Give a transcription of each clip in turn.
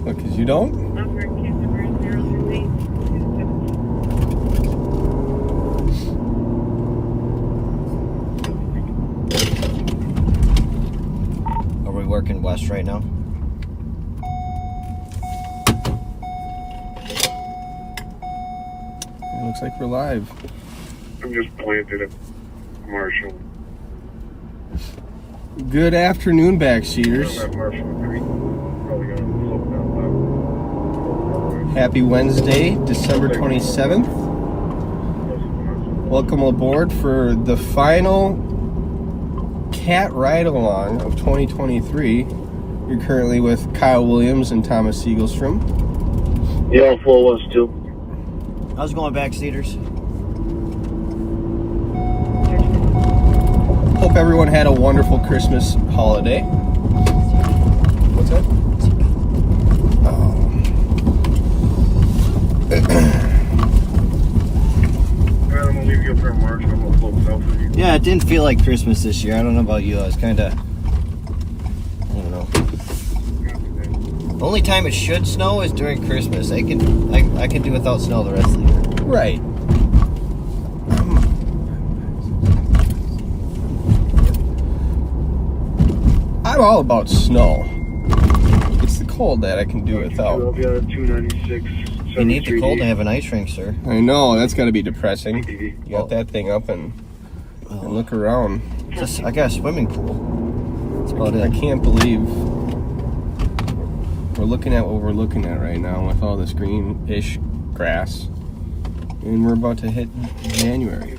What, because you don't? Are we working west right now? It looks like we're live. I'm just planted at Marshall. Good afternoon, backseaters. I'm at Marshall 3. Probably gonna slow down. Happy Wednesday, December 27th. Welcome aboard for the final cat ride-along of 2023. You're currently with Kyle Williams and Thomas Siegelstrom. Yeah, 412. How's it going, backseaters? Hope everyone had a wonderful Christmas holiday. What's that? I'm gonna leave you up here in Marshall. I'm gonna float south for you. Yeah, it didn't feel like Christmas this year. I don't know about you. I was kind of, I don't know. The only time it should snow is during Christmas. I can do without snow the rest of the year. Right. I'm all about snow. It's the cold that I can do without. I'll be on a 296. You need the cold to have an ice rink, sir. I know, that's got to be depressing. You got that thing up and look around. Just, I got a swimming pool. That's about I it. can't believe we're looking at what we're looking at right now with all this greenish grass. And we're about to hit January.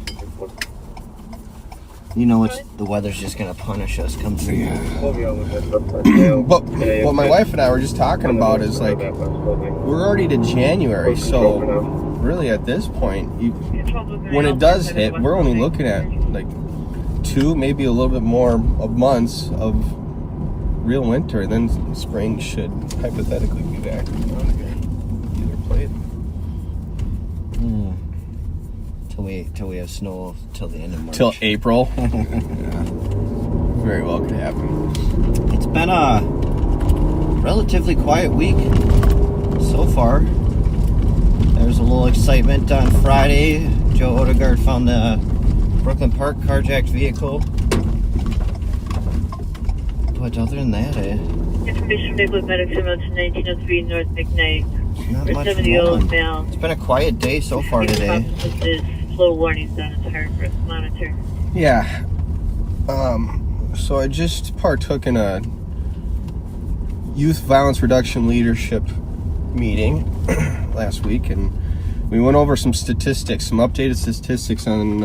You know, the weather's just gonna punish us come through. But what my wife and I were just talking about is like, we're already to January, so really at this point, when it does hit, we're only looking at like 2, maybe a little bit more of months of real winter, and then spring should hypothetically be back on again. Either plate. Till we have snow till the end of March. Till April. Yeah. Very well could happen. It's been a relatively quiet week so far. There was a little excitement on Friday. Joe Odegaard found the Brooklyn Park carjacked vehicle. But other than that, Information vehicle medics to 1903 North McKnight. not much 70-year-old going. male. It's been a quiet day so far today. This is flow warnings on his heart rate monitor. Yeah. So I just partook in a youth violence reduction leadership meeting last week, and we went over some statistics, some updated statistics on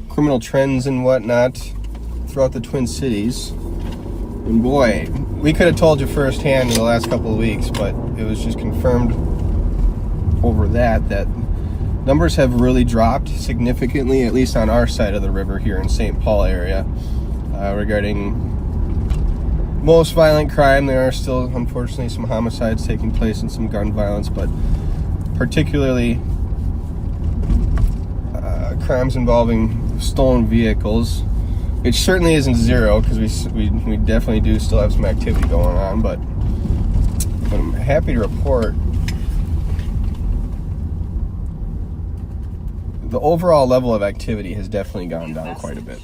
criminal trends and whatnot throughout the Twin Cities. And boy, we could have told you firsthand in the last couple of weeks, but it was just confirmed over that numbers have really dropped significantly, at least on our side of the river here in St. Paul area, regarding most violent crime. There are still, unfortunately, some homicides taking place and some gun violence, but particularly crimes involving stolen vehicles, which certainly isn't zero, because we definitely do still have some activity going on, but I'm happy to report the overall level of activity has definitely gone down quite a bit.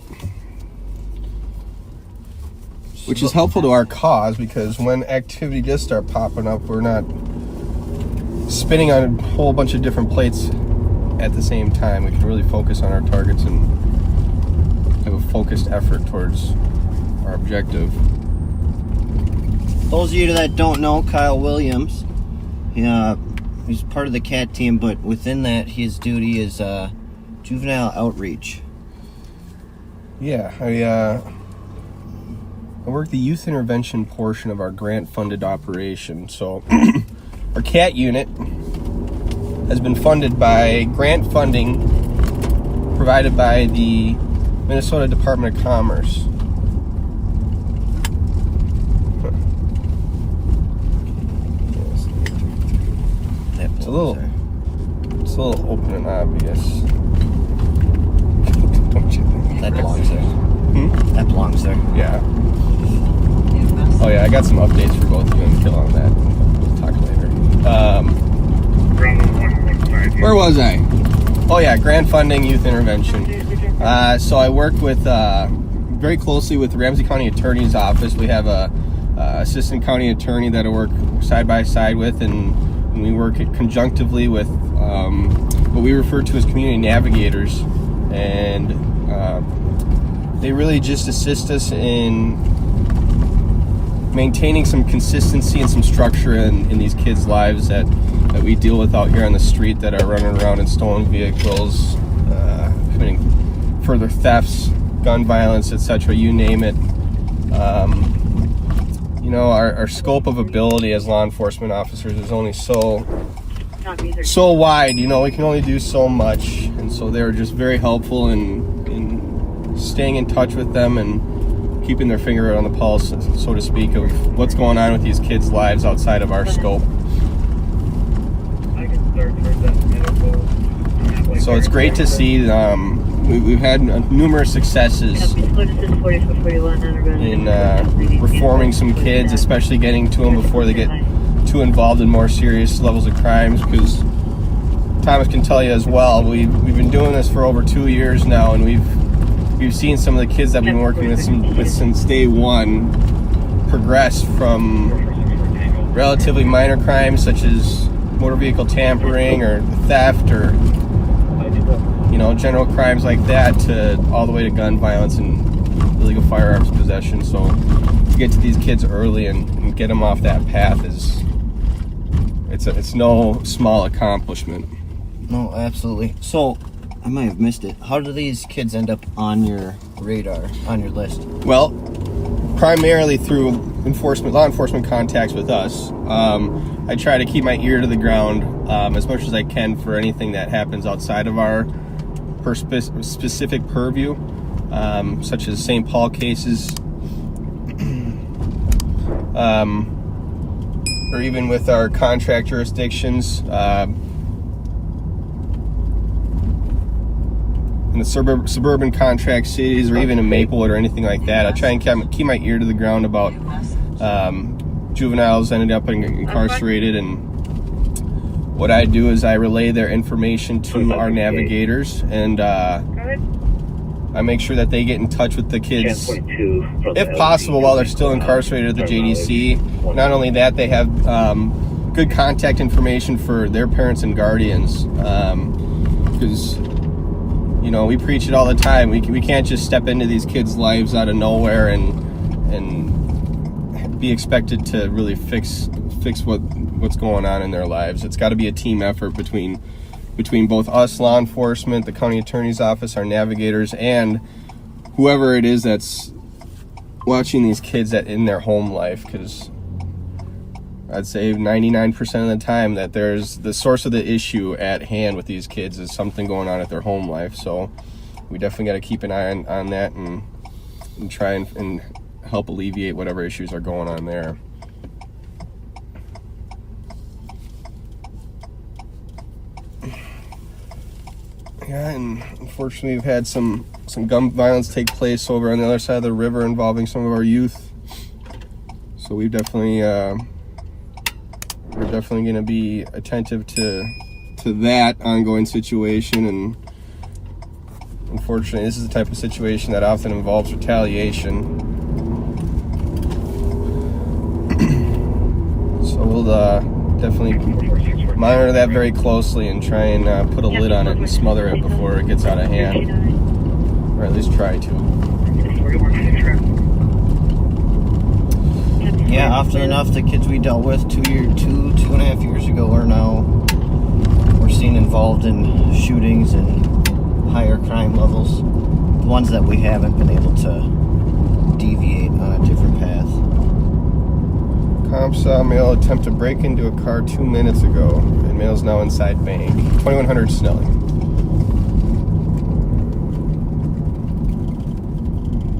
Which is helpful to our cause, because when activity does start popping up, we're not spinning on a whole bunch of different plates at the same time. We can really focus on our targets and have a focused effort towards our objective. Those of you that don't know Kyle Williams, he's part of the CAT team, but within that, his duty is juvenile outreach. Yeah, I work the youth intervention portion of our grant-funded operation. So our CAT unit has been funded by grant funding provided by the Minnesota Department of Commerce. It's a little open and obvious. Don't you think? That belongs there. That belongs there. Yeah. Oh yeah, I got some updates for both you and Kill on that. Bravo 115. Where was I? Oh yeah, grant funding, youth intervention. So I work with very closely with the Ramsey County Attorney's Office. We have a assistant county attorney that I work side by side with, and we work conjunctively with what we refer to as community navigators, and they really just assist us in maintaining some consistency and some structure in these kids' lives that we deal with out here on the street, that are running around in stolen vehicles, committing further thefts, gun violence, etc., you name it. Our scope of ability as law enforcement officers is only so wide. We can only do so much, and so they're just very helpful in staying in touch with them and keeping their finger on the pulse, so to speak, of what's going on with these kids' lives outside of our scope. So it's great to see. We've had numerous successes in reforming some kids, especially getting to them before they get too involved in more serious levels of crimes, because Thomas can tell you as well, we've been doing this for over 2 years now, and we've seen some of the kids that we've been working with since day one progress from relatively minor crimes such as motor vehicle tampering or theft or general crimes like that, to all the way to gun violence and illegal firearms possession. So to get to these kids early and get them off that path it's no small accomplishment. No, absolutely. So I might have missed it. How do these kids end up on your radar, on your list? Well, primarily through law enforcement contacts with us. I try to keep my ear to the ground as much as I can for anything that happens outside of our specific purview, such as St. Paul cases, or even with our contract jurisdictions. In the suburban contract cities, or even in Maplewood or anything like that, I try and keep my ear to the ground about juveniles ended up incarcerated, and what I do is I relay their information to our navigators, and I make sure that they get in touch with the kids, if possible, while they're still incarcerated at the JDC. Not only that, they have good contact information for their parents and guardians, because we preach it all the time. We can't just step into these kids' lives out of nowhere and be expected to really fix what's going on in their lives. It's got to be a team effort between both us, law enforcement, the county attorney's office, our navigators, and whoever it is that's watching these kids in their home life, because I'd say 99% of the time that there's the source of the issue at hand with these kids is something going on at their home life. So we definitely got to keep an eye on that and try and help alleviate whatever issues are going on there. Yeah, and unfortunately we've had some gun violence take place over on the other side of the river involving some of our youth. So we're definitely going to be attentive to that ongoing situation, and unfortunately this is the type of situation that often involves retaliation. So we'll definitely monitor that very closely and try and put a lid on it and smother it before it gets out of hand, or at least try to. Yeah, often enough, the kids we dealt with 2.5 years ago we're seen involved in shootings and higher crime levels. The ones that we haven't been able to deviate on a different path. Cops saw male attempt to break into a car 2 minutes ago, and male's now inside bank. 2100 Snelling.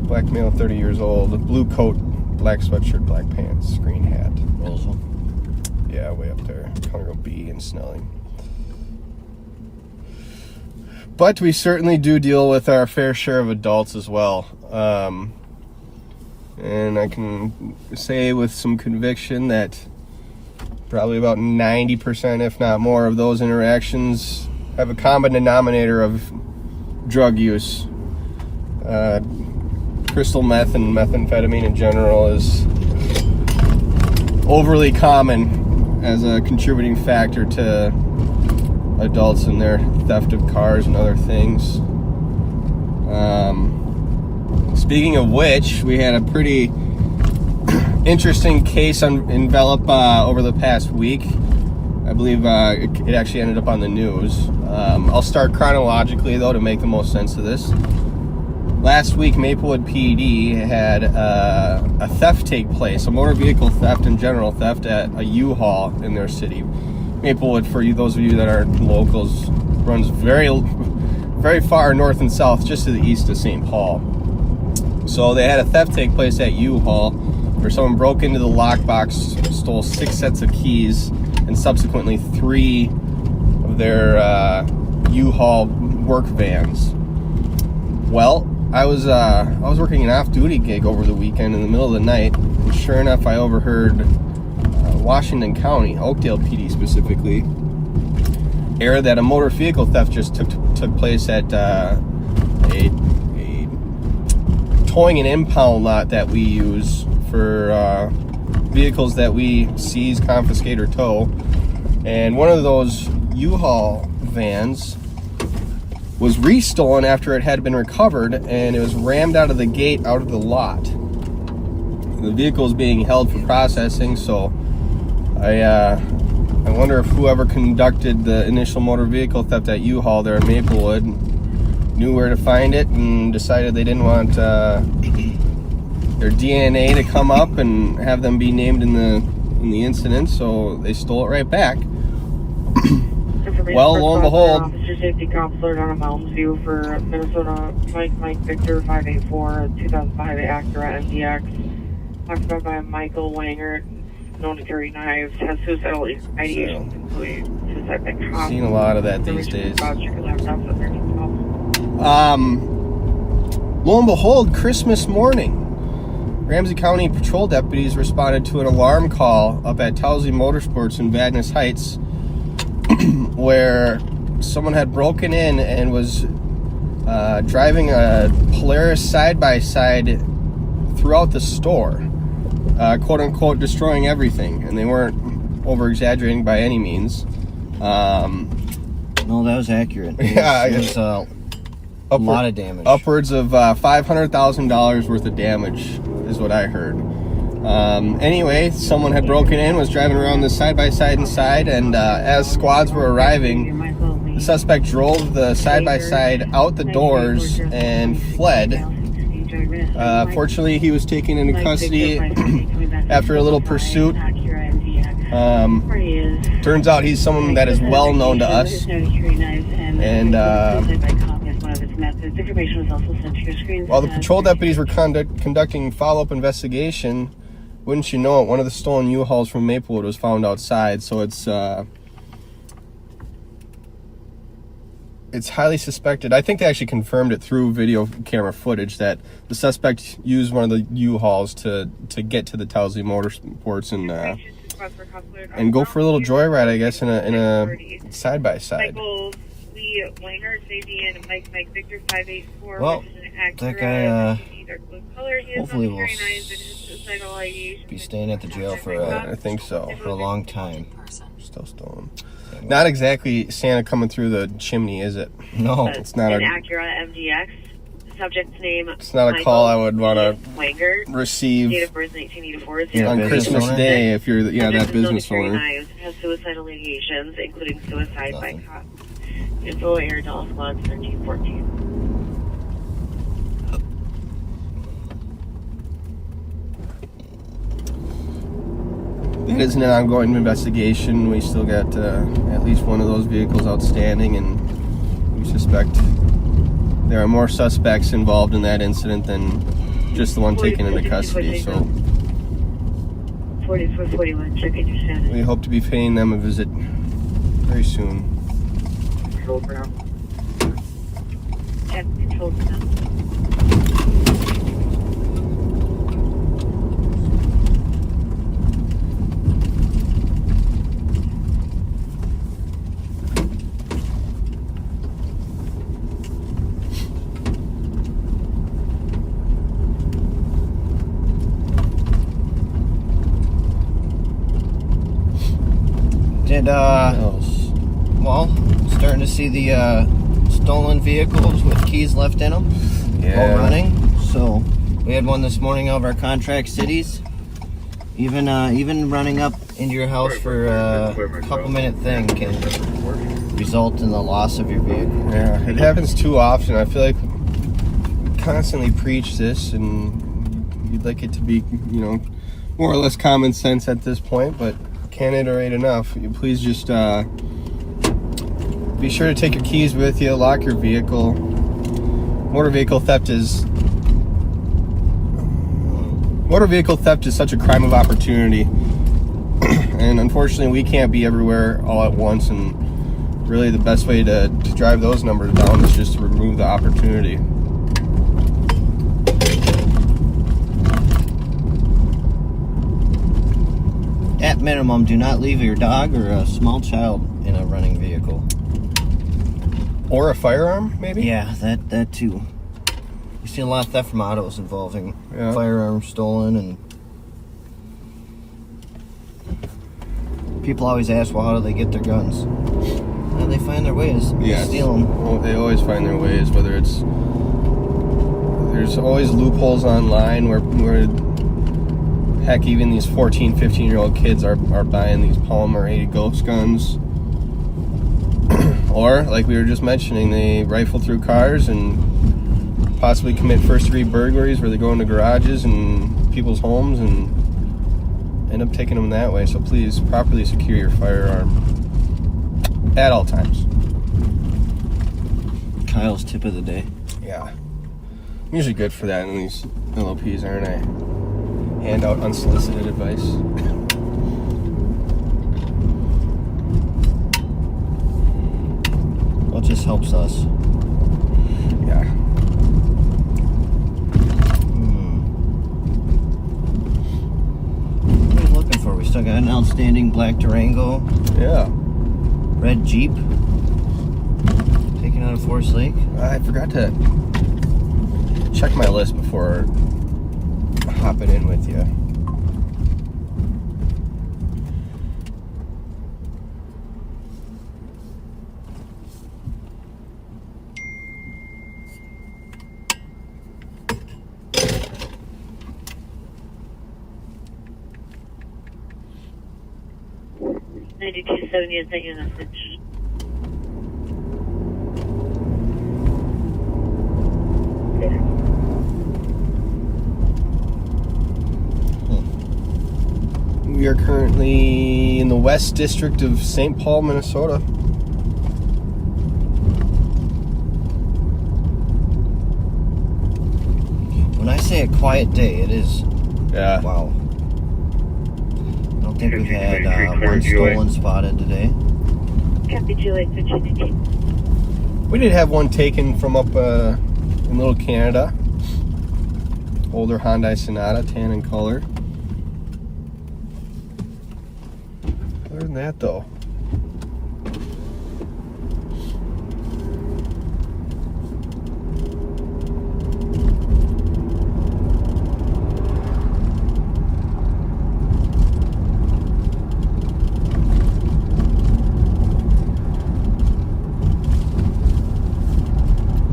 Black male, 30 years old, blue coat, black sweatshirt, black pants, green hat. Roseville? Yeah, way up there. County Road B in Snelling. But we certainly do deal with our fair share of adults as well. And I can say with some conviction that Probably about 90%, if not more, of those interactions have a common denominator of drug use. Crystal meth and methamphetamine in general is overly common as a contributing factor to adults and their theft of cars and other things. Speaking of which, we had a pretty interesting case envelop over the past week. I believe it actually ended up on the news. I'll start chronologically, though, to make the most sense of this. Last week, Maplewood PD had a theft take place, a motor vehicle theft and general theft at a U-Haul in their city. Maplewood, for those of you that are locals, runs very, very far north and south, just to the east of St. Paul. So they had a theft take place at U-Haul, where someone broke into the lockbox, stole 6 sets of keys, and subsequently 3 of their U-Haul work vans. Well, I was working an off-duty gig over the weekend in the middle of the night, and sure enough, I overheard Washington County, Oakdale PD specifically, air that a motor vehicle theft just took place at a towing and impound lot that we use for vehicles that we seize, confiscate, or tow. And one of those U-Haul vans was restolen after it had been recovered, and it was rammed out of the gate, out of the lot. The vehicle is being held for processing, so I wonder if whoever conducted the initial motor vehicle theft at U-Haul there in Maplewood knew where to find it and decided they didn't want their DNA to come up and have them be named in the incident, so they stole it right back. Well, lo and behold, Officer Safety Counselor on a Mountains View for Minnesota Mike Victor 584 2005 Acura MDX, occupied by Michael Wanger, known to carry knives, has suicidal ideation, including suicide by cop. Seen a lot of that these days. Lo and behold, Christmas morning, Ramsey County patrol deputies responded to an alarm call up at Towsley Motorsports in Vadnais Heights, where someone had broken in and was driving a Polaris side-by-side throughout the store, quote-unquote destroying everything, and they weren't over-exaggerating by any means. No, that was accurate. It was a lot of damage. Upwards of $500,000 worth of damage is what I heard. Anyway, someone had broken in, was driving around this side-by-side inside, and as squads were arriving, the suspect drove the side-by-side out the doors and fled. Fortunately, he was taken into custody after a little pursuit. Turns out he's someone that is well known to us, and while the patrol deputies were conducting follow-up investigation, wouldn't you know it, one of the stolen U-Hauls from Maplewood was found outside. So it's highly suspected. I think they actually confirmed it through video camera footage that the suspect used one of the U-Hauls to get to the Towsley Motorsports and go for a little joyride, I guess, in a side-by-side. Well, that guy hopefully will be staying at the jail for I think so. For a long time. Still stolen. Not exactly Santa coming through the chimney, is it? No, it's not an Acura MDX. Subject's name. It's not a call I would want to receive date of birth 1984. On Christmas Day if you're that business owner. Has suicidal ideations, including suicide by cop. Info Air Dallas Squad 1314. It is an ongoing investigation. We still got at least one of those vehicles outstanding, and we suspect there are more suspects involved in that incident than just the one taken into custody. So 4441, check in your status. We hope to be paying them a visit very soon. Control ground. Check control ground. Did, well, starting to see the stolen vehicles with keys left in them while running. So we had one this morning out of our contract cities. Even running up into your house for a couple-minute thing can result in the loss of your vehicle. Yeah, it happens too often. I feel like we constantly preach this, and you'd like it to be, more or less common sense at this point, but can't iterate enough. Please just be sure to take your keys with you, lock your vehicle. Motor vehicle theft is such a crime of opportunity, and unfortunately we can't be everywhere all at once, and really the best way to drive those numbers down is just to remove the opportunity. At minimum, do not leave your dog or a small child in a running vehicle. Or a firearm, maybe? Yeah, that too. You see a lot of theft from autos involving firearms stolen, and people always ask, well, how do they get their guns? Well, they find their ways. They steal them. Well, they always find their ways, whether it's... There's always loopholes online where heck, even these 14, 15-year-old kids are buying these Palmer 80 Ghost guns. Or, like we were just mentioning, they rifle through cars and possibly commit first-degree burglaries where they go into garages and people's homes and end up taking them that way. So please, properly secure your firearm at all times. Kyle's tip of the day. Yeah. I'm usually good for that in these LOPs, aren't I? Hand out unsolicited advice. Well, it just helps us. Yeah. What are you looking for? We still got an outstanding black Durango. Yeah. Red Jeep. Taken out of Forest Lake. I forgot to check my list before hopping in with you. $92.70 is that your message? We are currently in the West District of St. Paul, Minnesota. When I say a quiet day, it is. Yeah. Wow. I don't think we've had one stolen spotted today. Copy, Juliet, 15. We did have one taken from up in Little Canada. Older Hyundai Sonata, tan in color. Other than that, though,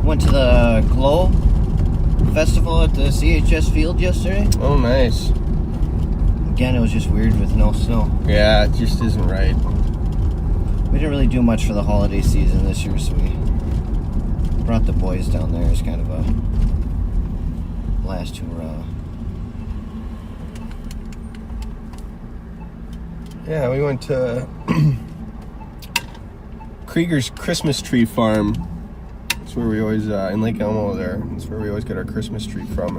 Went to the Glow Festival at the CHS Field yesterday. oh nice. Again, it was just weird with no snow. Yeah, it just isn't right. We didn't really do much for the holiday season this year, so we brought the boys down there as kind of a last hurrah. Yeah, we went to Krieger's Christmas Tree Farm. That's where we always, in Lake Elmo there, that's where we always get our Christmas tree from.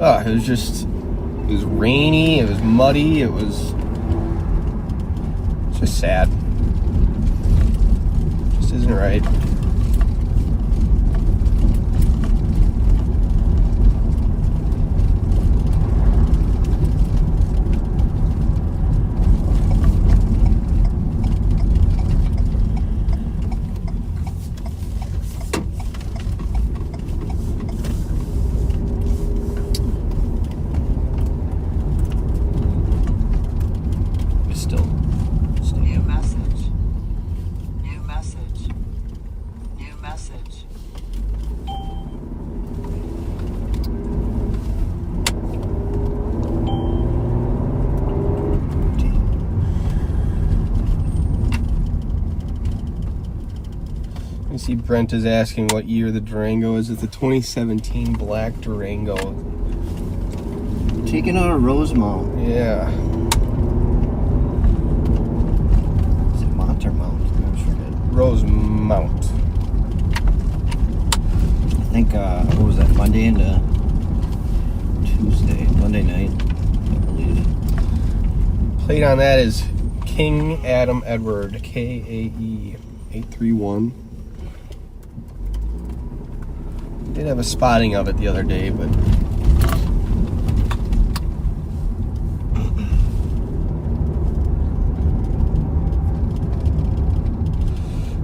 And it was rainy, it was muddy, it was just sad. Just isn't right. see Brent is asking what year the Durango is. It's a 2017 black Durango. Taking out a Rosemount. Yeah. Is it Mont or Mount? I always forget. Rosemount. I think, what was that, Monday into Tuesday? Monday night, I believe. Plate on that is King Adam Edward, KAE 831. Did have a spotting of it the other day, but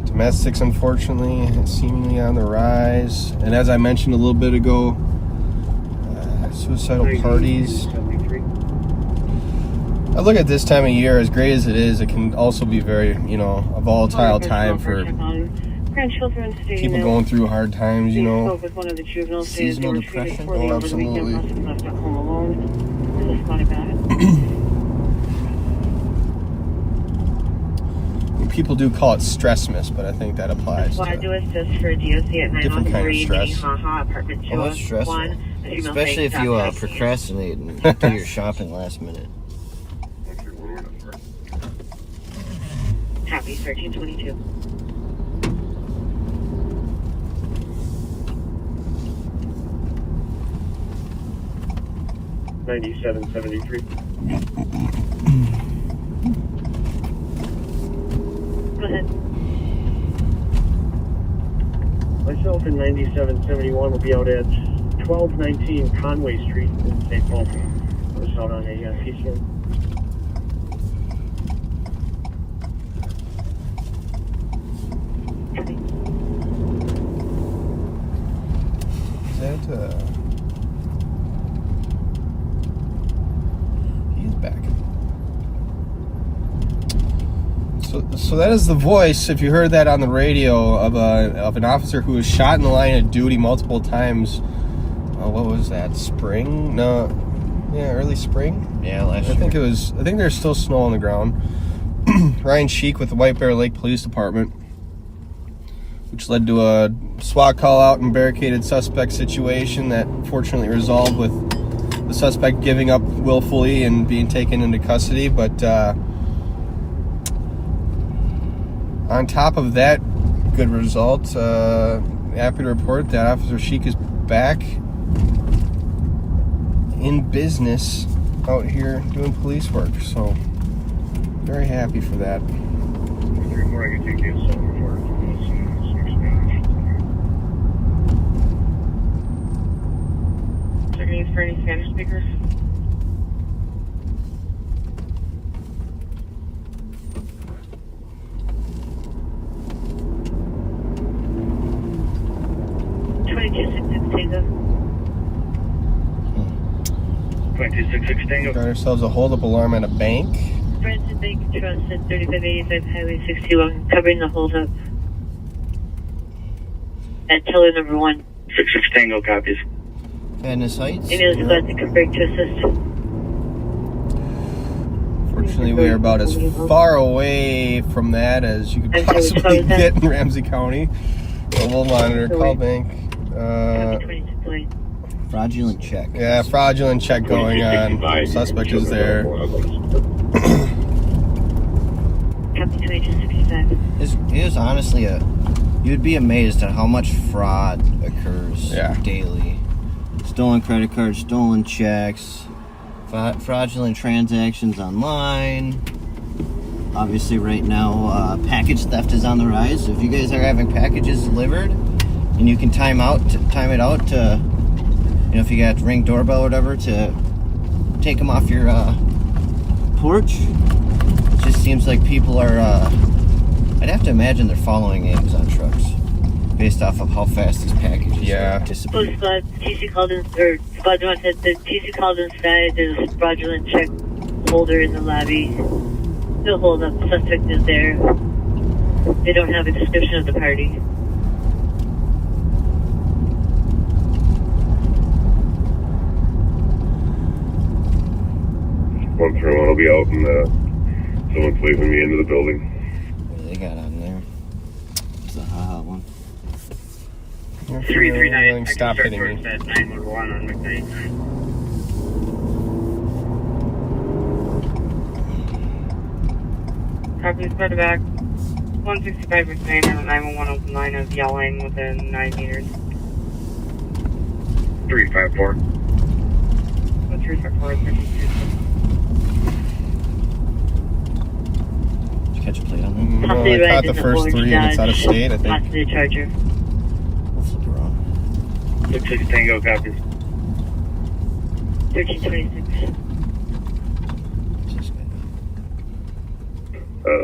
domestics, unfortunately, seemingly on the rise. And as I mentioned a little bit ago, suicidal parties. I look at this time of year, as great as it is, it can also be very, a volatile time for people going through hard times, Seasonal depression. Oh, absolutely. People do call it stressmas, but I think that applies to do assist for DOC at different kind of stress. apartment Oh, that's stressful. Especially if you procrastinate and do your shopping last minute. Happy 1322. $97.73. Go ahead. Myself in 9771 will be out at 1219 Conway Street in St. Paul. I was out on a peaceful. Is that, he's back. So that is the voice, if you heard that on the radio, of an officer who was shot in the line of duty multiple times. What was that? Spring? No. Yeah, early spring? Yeah, last year. I think there's still snow on the ground. Ryan Sheik with the White Bear Lake Police Department, which led to a SWAT call out and barricaded suspect situation that fortunately resolved with the suspect giving up willfully and being taken into custody. But on top of that good result, happy to report that Officer Sheik is back in business out here doing police work. So very happy for that. Three more I can take you so before Checking these for any Spanish speakers. Tango. 2266 Tango. Got ourselves a hold-up alarm at a bank. Branson Bank Trust at 3585 Highway 61, covering the holdup at teller number 1. 66 Tango copies. Madness Heights. Email is about to come break to assist. Fortunately, we are about as far away from that as you could possibly get in Ramsey County. So we'll monitor. Call bank. Fraudulent check. Yeah, fraudulent check going on. Suspect is there. Copy 2265. It is honestly you'd be amazed at how much fraud occurs daily. Stolen credit cards, stolen checks, fraudulent transactions online. Obviously right now package theft is on the rise. So if you guys are having packages delivered and you can time it out to, if you got Ring doorbell or whatever, to take them off your porch. It just seems like people are I'd have to imagine they're following Amazon trucks based off of how fast these packages are dissipating. TC called in, or Squad 1 said that TC called inside. There's a fraudulent check holder in the lobby. Still hold up. The suspect is there. They don't have a description of the party. One through one will be out and someone's waving me into the building. What do they got on there? It's a haha one. 339. Stop hitting me. At 911 on McKnight. Copy, spread back. 165 McKnight and 911 open line is yelling within 9 meters. 354. 354 is 52. Did you catch a plate on them? No, Possibly I right caught in the first orange 3 and it's out of Dodge. state, I think. Possibly Charger. We'll flip around. 66 Tango copies. 1326. This guy.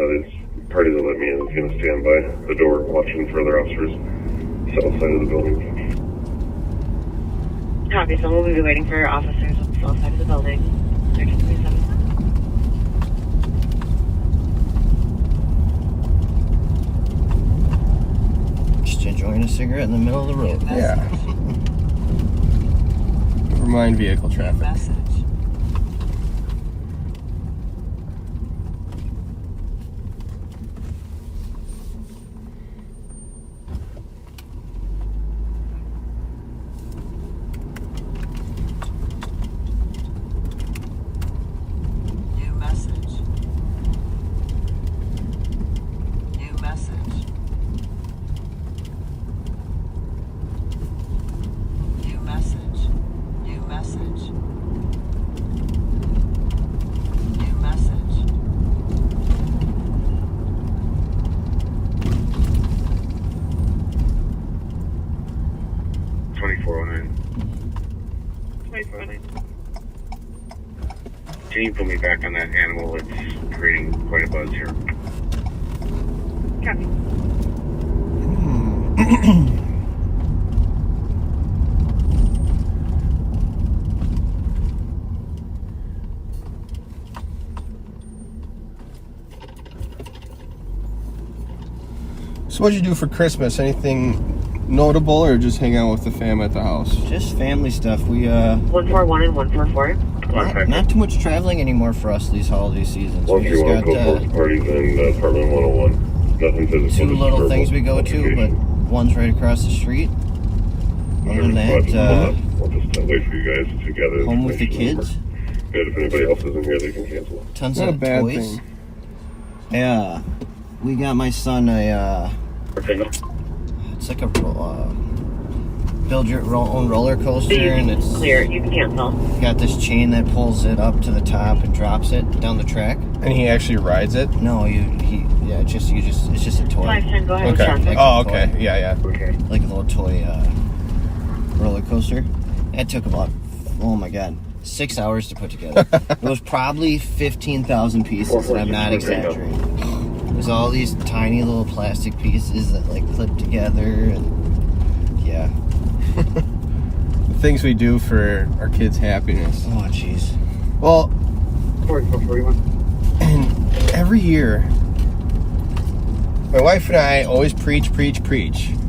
This party that let me in is going to stand by the door watching for other officers south side of the building. Copy, so we'll be waiting for officers on the south side of the building. 1327. Just enjoying a cigarette in the middle of the road. Yeah. Never mind vehicle traffic. New message. New message. New message. New message. New message. 2409. Can you put me back on that animal? It's creating quite a buzz here. Copy. So what'd you do for Christmas? Anything notable or just hang out with the fam at the house? Just family stuff. We 141 and 144. not too much traveling anymore for us these holiday seasons. We just 131 got Coast parties and apartment 101. Nothing physical. two just little verbal thing we go to, but communication. one's right across the street. Other than But, that, we'll just wait for you guys to gather home with the information. kids. Good, if anybody else isn't here, they can cancel. Tons Not a of bad toys. thing. Yeah, we got my son a it's like a build your own roller coaster, and it's Clear, you can cancel. got this chain that pulls it up to the top and drops it down the track. And he actually rides it? No, it's just a toy. 510, go ahead. Okay. Traffic. Oh, okay. Yeah, yeah. Okay. Like a little toy roller coaster. It took about, oh my god, 6 hours to put together. It was probably 15,000 pieces, and I'm not exaggerating. There's all these tiny little plastic pieces that like clip together, and yeah. The things we do for our kids' happiness. Oh jeez. Well, 4441. and every year, my wife and I always preach.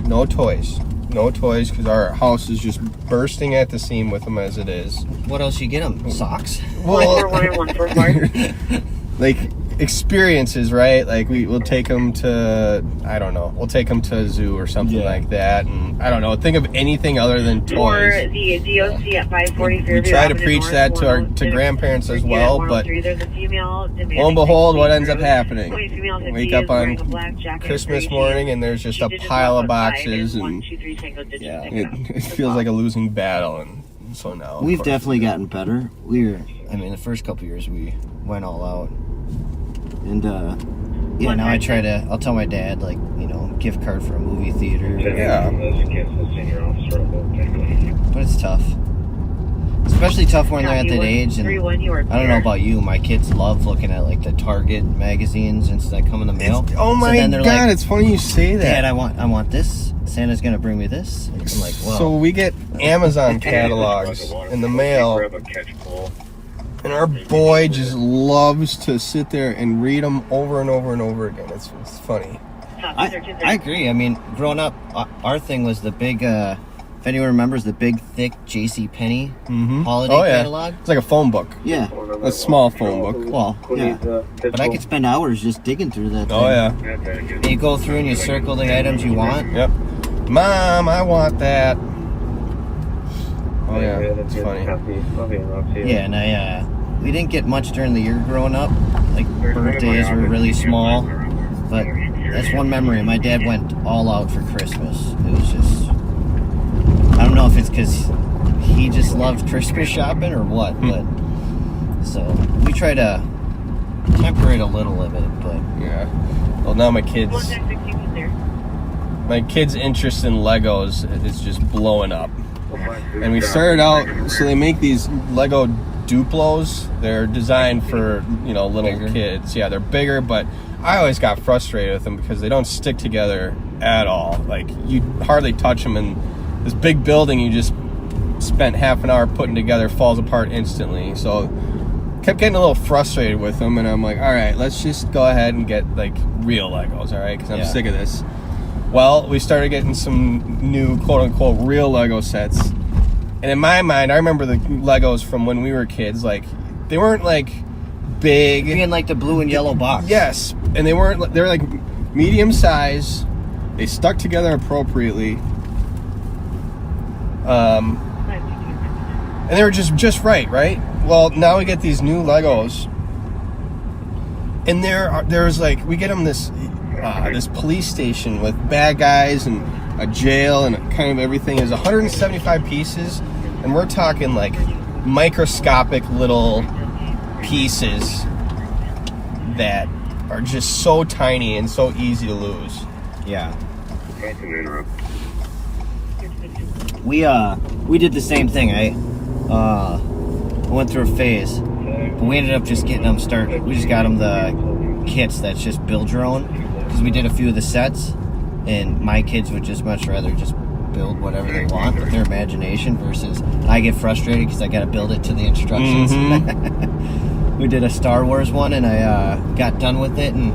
No toys. No toys, because our house is just bursting at the seam with them as it is. What else you get them? Socks? 141 and 144. Like experiences, right? Like we'll take them to, I don't know, we'll take them to a zoo or something Yeah. like that, and I don't know, think of anything other than Or toys. the DOC at 540. We try to preach that to grandparents as well, but There's a female lo and behold, what ends up happening? Wake Wake up on Christmas morning and there's just a pile of boxes, and Yeah. it feels like a losing battle, and so now of We've course, definitely gotten better. The first couple years we went all out. And now I'll tell my dad, like, gift card for a movie theater. Yeah. But it's tough. Especially tough when they're at that age. And I don't know about you, my kids love looking at like the Target magazines and that come in the mail. Oh my then they're god, like, it's funny you say that. Dad, I want this. Santa's gonna bring me this. And I'm like, well, So we get Amazon catalogs in the mail, Grab a catch pole. and our boy just loves to sit there and read them over and over and over again. It's funny. I agree. I mean, growing up, our thing was the big. If anyone remembers the big, thick J.C. Penney holiday catalog. It's like a phone book. Yeah. A small phone book. Well, yeah. But I could spend hours just digging through that thing. Oh yeah. And you go through and you circle the items you want. Yep. Mom, I want that. Oh yeah, that's it's funny. Coffee and RAMSEY. Yeah, and we didn't get much during the year growing up. Like, birthdays were really small. But that's one memory. My dad went all out for Christmas. It was just... I don't know if it's because he just loved Christmas shopping or what, but... So, we try to temper it a little bit, but... Yeah. Well, now my kids' interest in Legos is just blowing up. And we started out, so they make these Lego Duplos. They're designed for, little kids. Yeah, they're bigger, but I always got frustrated with them because they don't stick together at all. Like, you hardly touch them, and this big building you just spent half an hour putting together falls apart instantly. So kept getting a little frustrated with them, and I'm like, all right, let's just go ahead and get like real Legos, all right? Because I'm sick of this. Well, we started getting some new quote-unquote real Lego sets. And in my mind, I remember the Legos from when we were kids. Like, they weren't like big. in like the blue and yellow box. Yes, and they were like medium size. They stuck together appropriately. And they were just right? Well, now we get these new Legos. And there's like, we get them this police station with bad guys and a jail and kind of everything. Is 175 pieces, and we're talking like microscopic little pieces that are just so tiny and so easy to lose. Yeah. We did the same thing. I went through a phase, but we ended up just getting them started. We just got them the kits that's just build your own, because we did a few of the sets, and my kids would just much rather just build whatever they want with their imagination versus I get frustrated because I got to build it to the instructions. Mm-hmm. We did a Star Wars one, and I got done with it, and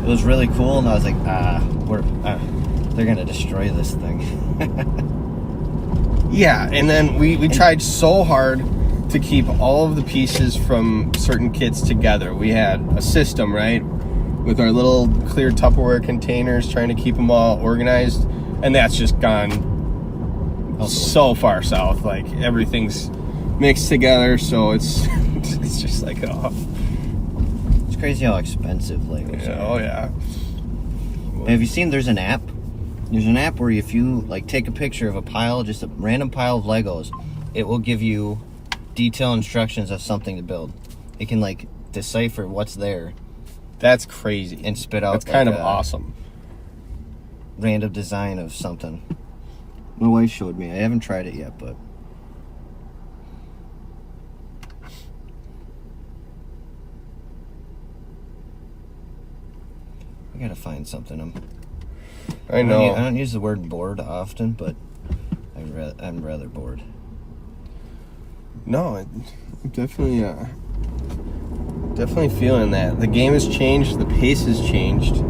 it was really cool, and I was like, they're going to destroy this thing. Yeah, and then we tried so hard to keep all of the pieces from certain kits together. We had a system, right, with our little clear Tupperware containers, trying to keep them all organized, and that's just gone so far south. Like, everything's mixed together, so it's just like, oh. It's crazy how expensive Legos are. Oh yeah. Have you seen there's an app? There's an app where if you like take a picture of a pile, just a random pile of Legos, it will give you detailed instructions of something to build. It can like decipher what's there. That's crazy. And spit out. That's kind like of awesome. Random design of something. My wife showed me. I haven't tried it yet, but I gotta find something. I know. I don't use the word bored often, but I'm rather bored. No, I'm definitely feeling that. The game has changed. The pace has changed.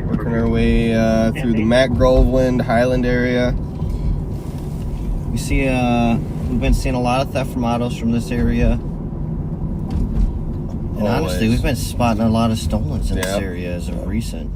Working our way through the Mac Groveland, Highland area. We see, we've been seeing a lot of theft from autos from this area. And honestly, we've been spotting a lot of stolens in this area as of recent.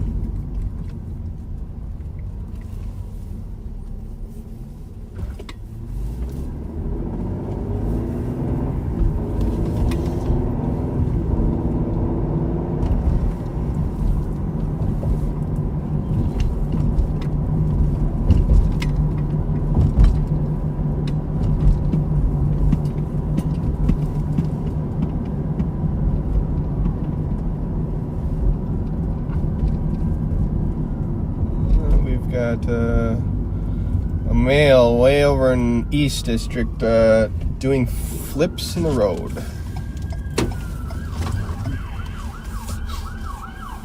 Got a male way over in East District doing flips in the road.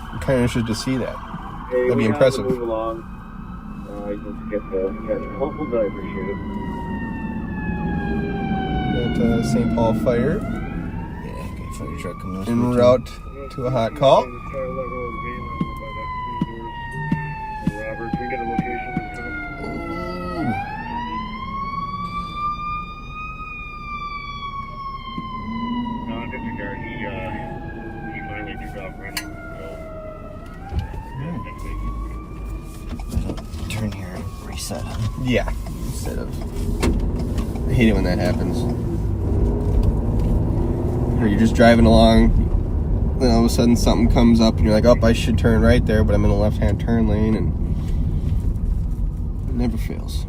I'm kind of interested to see that. That'd be impressive. Move along. Just get the local driver shoot. Got St. Paul Fire Yeah, good fire truck coming up. en route to a hot call. Robert. Turn here and reset. Yeah. Instead of... I hate it when that happens. Or you're just driving along, then all of a sudden something comes up and you're like, oh, I should turn right there, but I'm in the left-hand turn lane, and it never fails.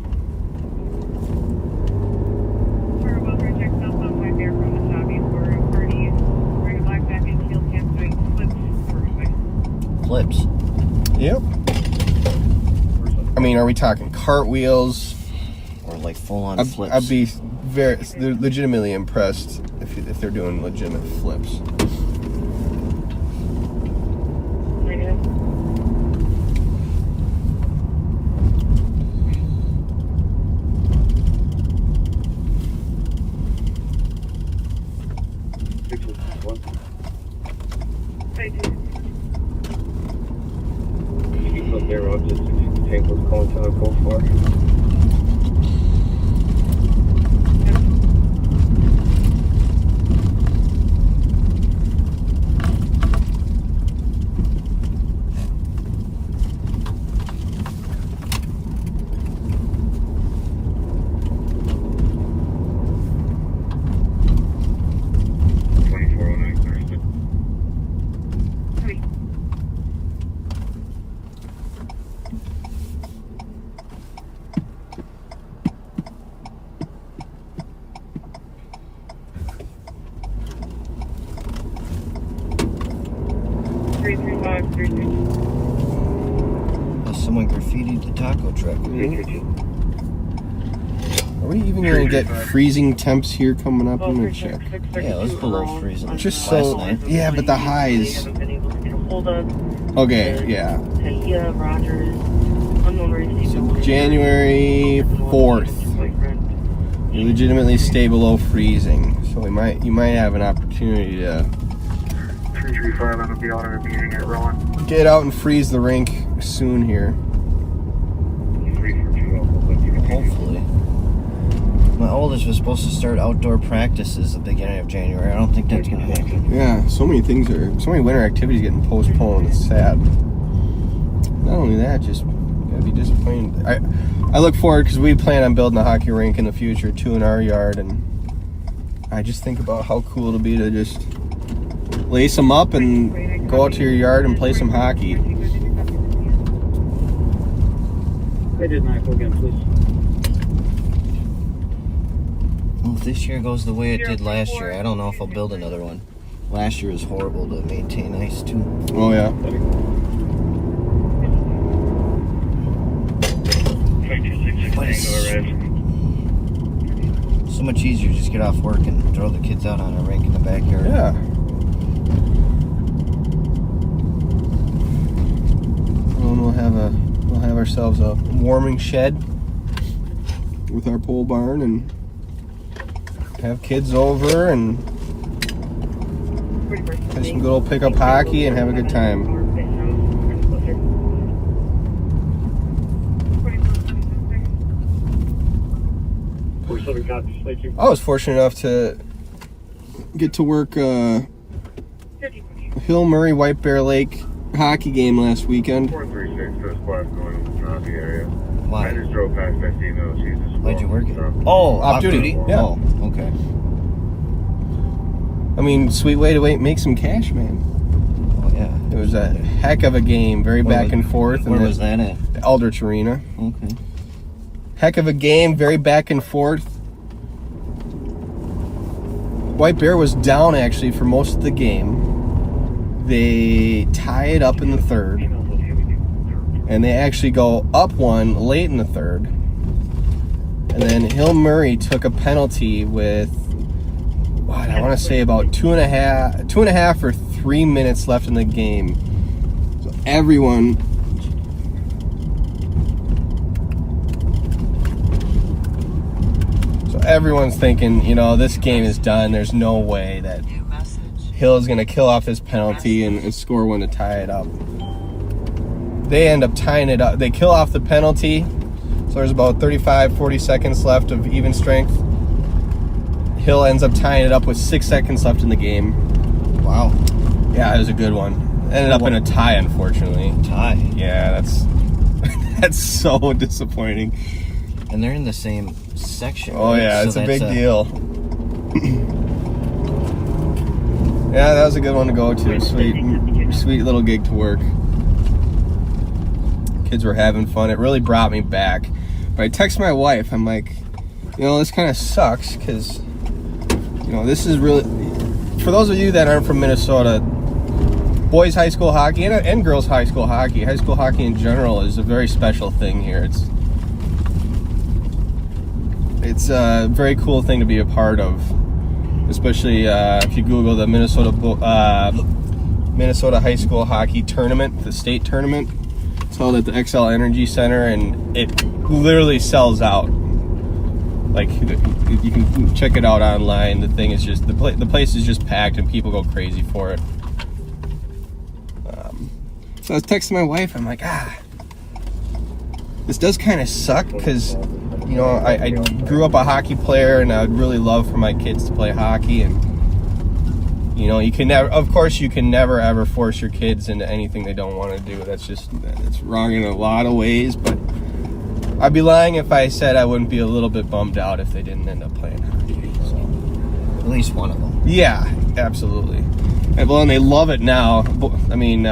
We're about to check cell phone White Bear from the lobby for a party. Wearing a black jacket, heel cam doing flips for Flips. Yep. I mean, are we talking cartwheels? Or like full-on flips. I'd be legitimately impressed if they're doing legitimate flips. Negative. Keep up there, Rob, just if you can take what's calling to the code for. Someone graffitied the taco truck. Are we even going to get freezing temps here coming up? I'm going to check. Yeah, it was below freezing. Just last so... night. Yeah, but the highs... Okay, yeah. So January 4th. You legitimately stay below freezing. So you might have an opportunity to 335 on the Beyond meeting at Rowan. get out and freeze the rink soon here. Hopefully. My oldest was supposed to start outdoor practices at the beginning of January. I don't think that's going to happen. Yeah, so many winter activities getting postponed. It's sad. Not only that, just gotta be disappointed. I look forward because we plan on building a hockey rink in the future too in our yard, and I just think about how cool it'll be to just lace them up and go out to your yard and play some hockey. I did not go again, please. Well, if this year goes the way it did last year, I don't know if I'll build another one. Last year was horrible to maintain ice too. Oh yeah. But it's so much easier to just get off work and throw the kids out on a rink in the backyard. Yeah. And we'll have ourselves a warming shed with our pole barn and have kids over and play some good old pickup hockey and have a good time. I was fortunate enough to get to work Hill Murray White Bear Lake hockey game last weekend. 436 first class going to the Toronto area. Why? I just drove past that female. She's just Why'd you work it? so- Oh, Off duty. Yeah. Oh, okay. I mean, sweet way to make some cash, man. Oh, yeah. It was a heck of a game, very back and forth. Where was that at? The Aldrich Arena. Okay. Heck of a game, very back and forth. White Bear was down actually for most of the game. They tie it up in the third, and they actually go up one late in the third. And then Hill Murray took a penalty with, what, I want to say about two and a half or 3 minutes left in the game. So everyone's thinking, this game is done. There's no way that New message. Hill is going to kill off this penalty and score one to tie it up. They end up tying it up. They kill off the penalty. So there's about 40 seconds left of even strength. Hill ends up tying it up with 6 seconds left in the game. Wow. Yeah, it was a good one. Ended up in a tie, unfortunately. Tie. Yeah, that's that's so disappointing. And they're in the same section. Oh right? yeah, So it's a that's big deal. Yeah, that was a good one to go to. Sweet little gig to work. Kids were having fun. It really brought me back. But I text my wife. I'm like, this kind of sucks because, this is really, for those of you that aren't from Minnesota, boys high school hockey and girls high school hockey in general is a very special thing here. It's a very cool thing to be a part of, especially if you Google the Minnesota high school hockey tournament, the state tournament. It's held at the XL Energy Center, and it literally sells out. Like, you can check it out online. The thing is just the place is just packed, and people go crazy for it. So I was texting my wife. I'm like, this does kind of suck because, I grew up a hockey player, and I would really love for my kids to play hockey. And you can never, of course, you can never ever force your kids into anything they don't want to do. That's wrong in a lot of ways. But I'd be lying if I said I wouldn't be a little bit bummed out if they didn't end up playing hockey. So. At least one of them. Yeah, absolutely. And they love it now. I mean,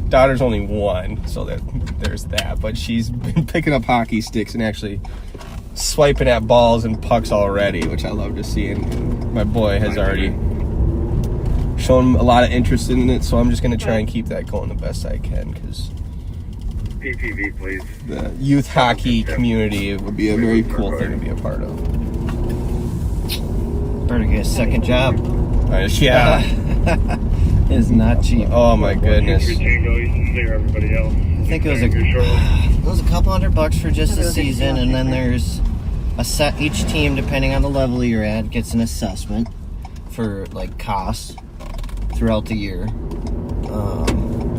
daughter's only 1, so there's that. But she's been picking up hockey sticks and actually swiping at balls and pucks already, which I love to see. And my boy has already shown a lot of interest in it, so I'm just going to try and keep that going the best I can because PPV, please. the youth hockey community would be a very cool thing to be a part of. Better get a second job. Yeah. It's not cheap. Oh my goodness. I think it was a couple $100 for just the season, and then there's each team, depending on the level you're at, gets an assessment for like costs throughout the year.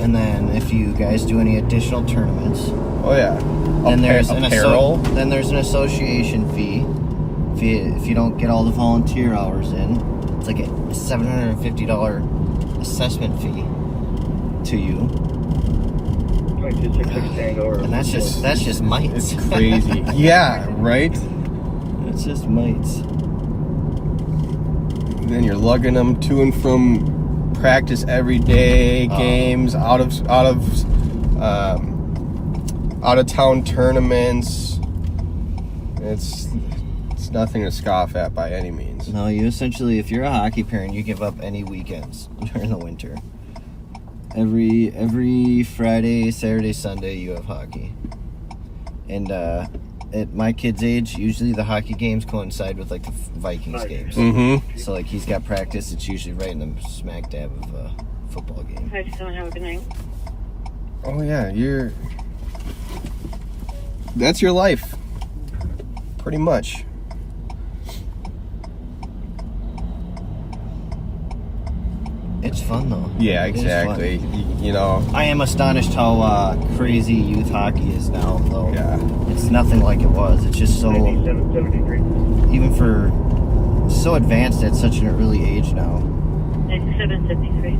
And then if you guys do any additional tournaments, then there's an association fee. If you don't get all the volunteer hours in, it's like a $750 assessment fee to you. And that's just mites. It's crazy. Yeah, right? It's just mites. Then you're lugging them to and from practice every day, games, out of town tournaments. It's nothing to scoff at by any means. No, you essentially, if you're a hockey parent, you give up any weekends during the winter. Every Friday, Saturday, Sunday, you have hockey. And at my kid's age, usually the hockey games coincide with like the Vikings games. Mm-hmm. So like he's got practice, it's usually right in the smack dab of a football game. I just don't have a good night. Oh yeah, that's your life. Pretty much. It's fun though. Yeah, exactly. I am astonished how crazy youth hockey is now, though. Yeah. It's nothing like it was. It's just so, 9773. even for so advanced at such an early age now. 9773.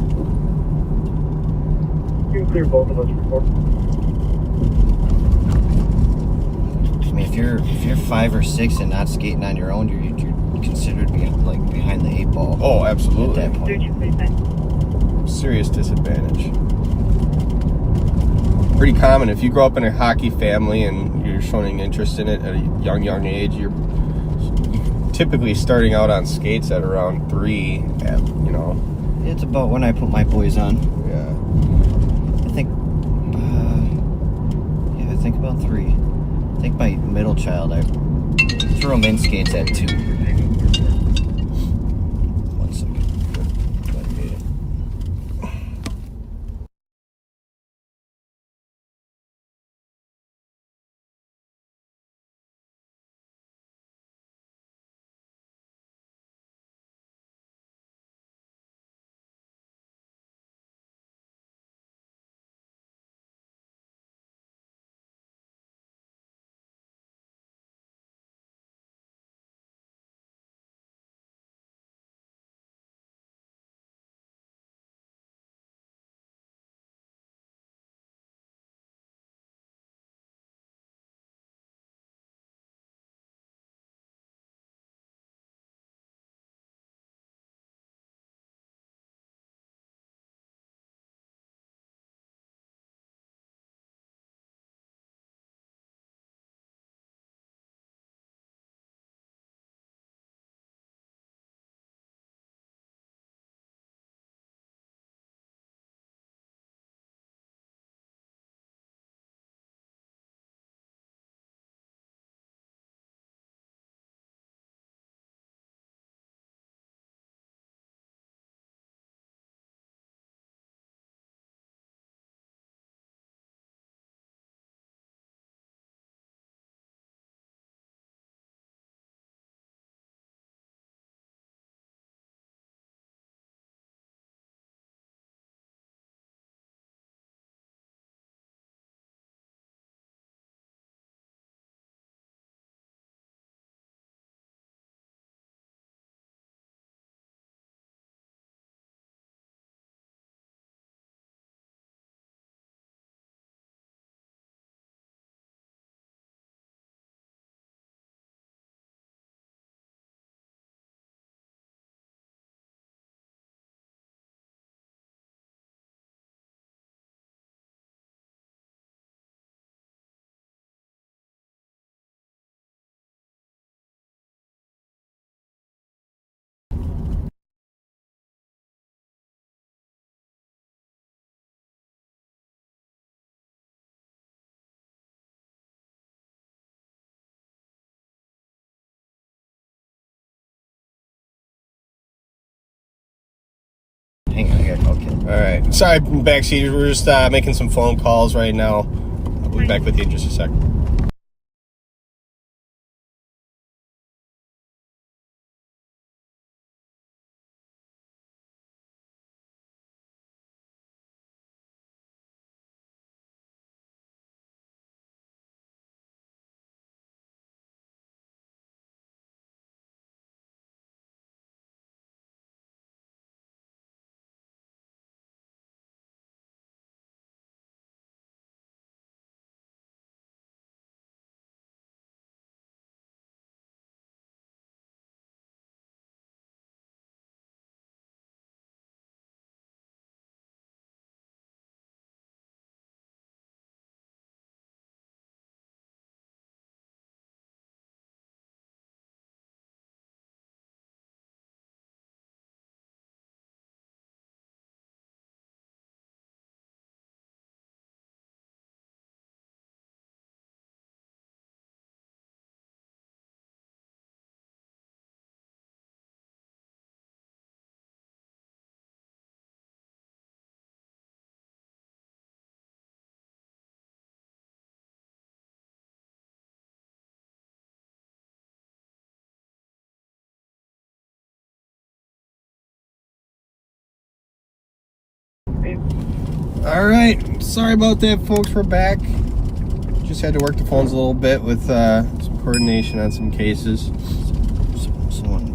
You can clear both of us for 4. I mean, if you're 5 or 6 and not skating on your own, you're considered being like behind the 8 ball. Oh, absolutely. At that point. 3245. Serious disadvantage. Pretty common. If you grow up in a hockey family and you're showing interest in it at a young age, you're typically starting out on skates at around 3. It's about when I put my boys on. Yeah. I think about 3. I think my middle child, I threw him in skates at 2. Hang on, I gotta call Ken. All right. Sorry, backseaters. We're just making some phone calls right now. I'll be back with you in just a sec. All right. Sorry about that, folks. We're back. Just had to work the phones a little bit with some coordination on some cases. Someone,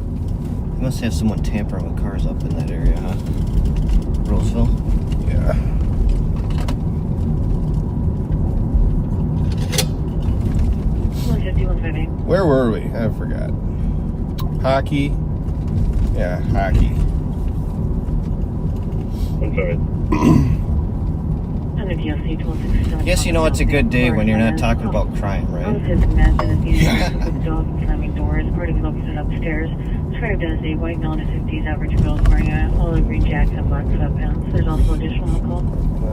you must have someone tampering with cars up in that area, huh? Roseville? Yeah. Where were we? I forgot. Hockey. Yeah, hockey. I'm sorry. I guess you know it's a good day when you're not talking about crime, right? Upstairs. Described as a white male in his 50s, average build, wearing a olive green jacket and black sweatpants. There's also additional alcohol.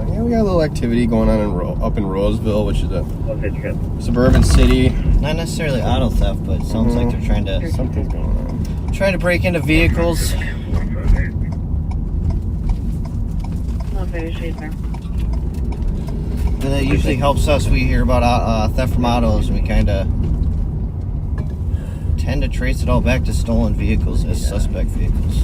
Yeah, we got a little activity going on up in Roseville, which is a Okay, Trent. suburban city. Not necessarily auto theft, but it sounds like they're trying to Something's going on. break into vehicles. Not very straight there. And that usually helps us. We hear about theft from autos, and we kind of tend to trace it all back to stolen vehicles as suspect vehicles.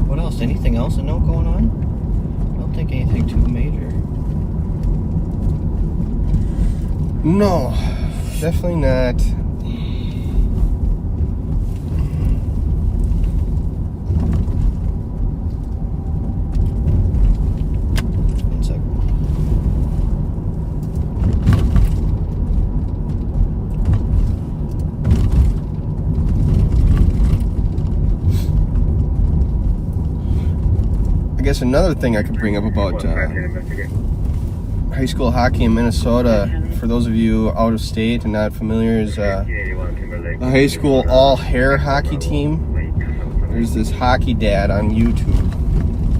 What else? Anything else to note going on? I don't think anything too major. No, definitely not. One second. I guess another thing I could bring up about high school hockey in Minnesota, for those of you out of state and not familiar, is a high school all-hair hockey team. There's this hockey dad on YouTube,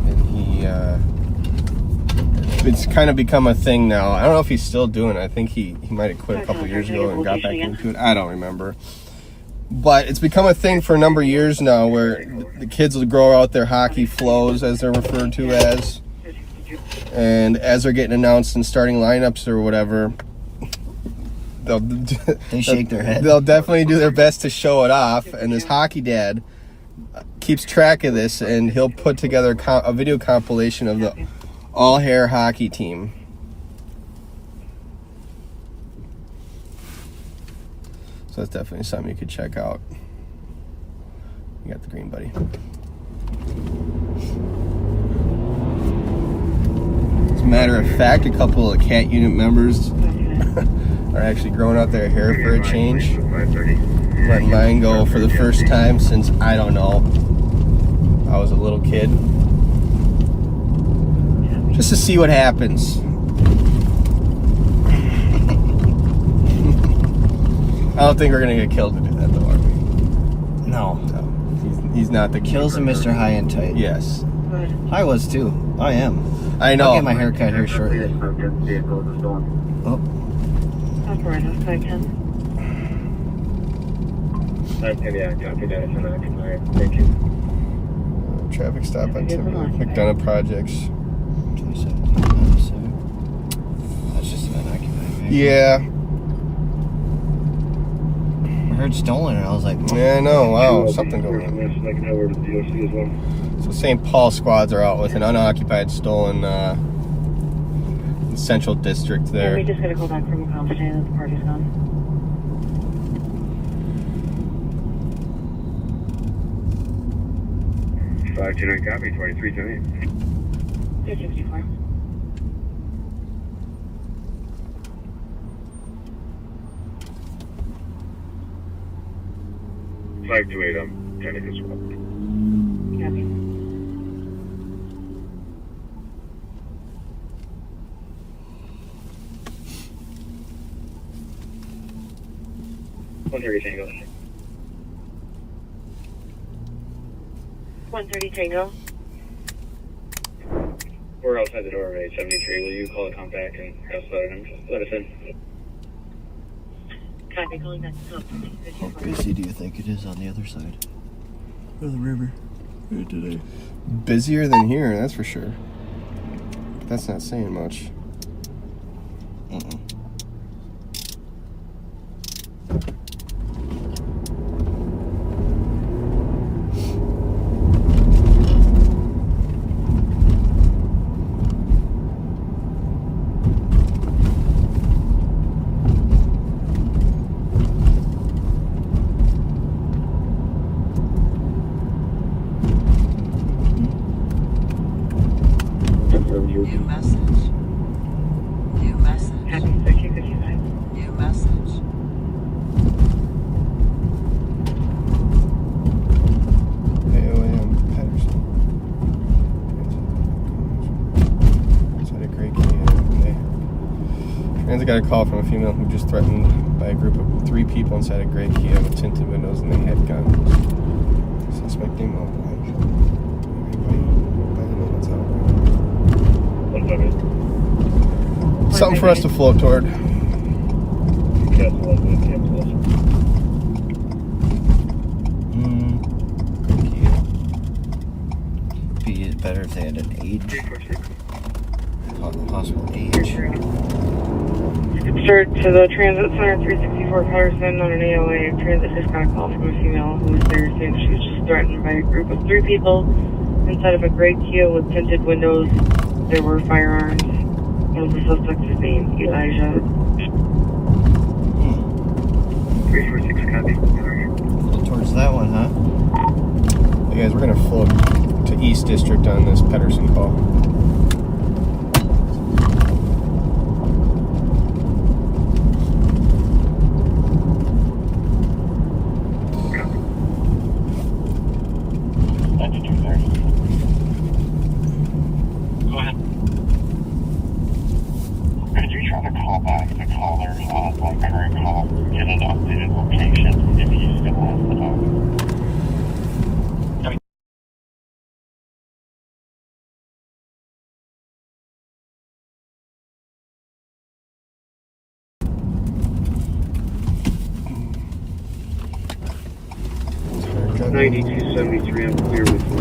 and it's kind of become a thing now. I don't know if he's still doing it. I think he might have quit a couple years ago and got back into it. I don't remember. But it's become a thing for a number of years now where the kids will grow out their hockey flows, as they're referred to as. And as they're getting announced in starting lineups or whatever, They shake their head. They'll definitely do their best to show it off. And this hockey dad keeps track of this, and he'll put together a video compilation of the all-hair hockey team. So that's definitely something you could check out. You got the green, buddy. As a matter of fact, a couple of CAT unit members are actually growing out their hair for a change. Letting mine go for the first time since, I don't know, I was a little kid. Just to see what happens. I don't think we're gonna get killed to do that, though, are we? He's not the Kills and Mr. High and Tight. Yes. Good. I was too. I am. I know. I'll get my hair cut here shortly. Oh, Operator 510. 510, yeah, copy that. It's unoccupied. Thank you. Traffic stop on Yeah, Timber. come on. McDonough Projects. 2017. That's just an unoccupied vehicle. Yeah. I heard stolen and I was like, oh. Yeah, I know. Wow, something going on. I can head over to the DOC as well. So St. Paul squads are out with an unoccupied stolen Central District Yeah, there. we just got a call back from a call today that the party's gone. 529 copy, 2328. 264. Five two eight. Tennis as well. Copy. Tango. 130 Tango. We're outside the door of 873. Will you call the compact and let us in? Copy, calling back to How 254. busy do you think it is on the other side of the river today? Busier than here, that's for sure. That's not saying much. New message. New message. Copy, 1355. New message. AOAM Patterson. Outside of Great Key. Okay. Transit got a call from a female who just threatened by a group of 3 people inside a Great Kia with tinted windows and they had guns. Suspect name outlined. Something for us to float toward. Be better if they had an age. Possible age. Sir, to the Transit Center 364 Patterson on an AOA. Transit just got a call from a female who was there saying she was just threatened by a group of 3 people inside of a gray Kia with tinted windows. There were firearms. One of the suspects is named Elijah. 346 copy. Towards that one, huh? Hey guys, we're gonna float to East District on this Pedersen call. Go ahead. Could you try to call back the caller on my current call, get an updated location if he still has the dog? Driving. 9273, I'm clear with you.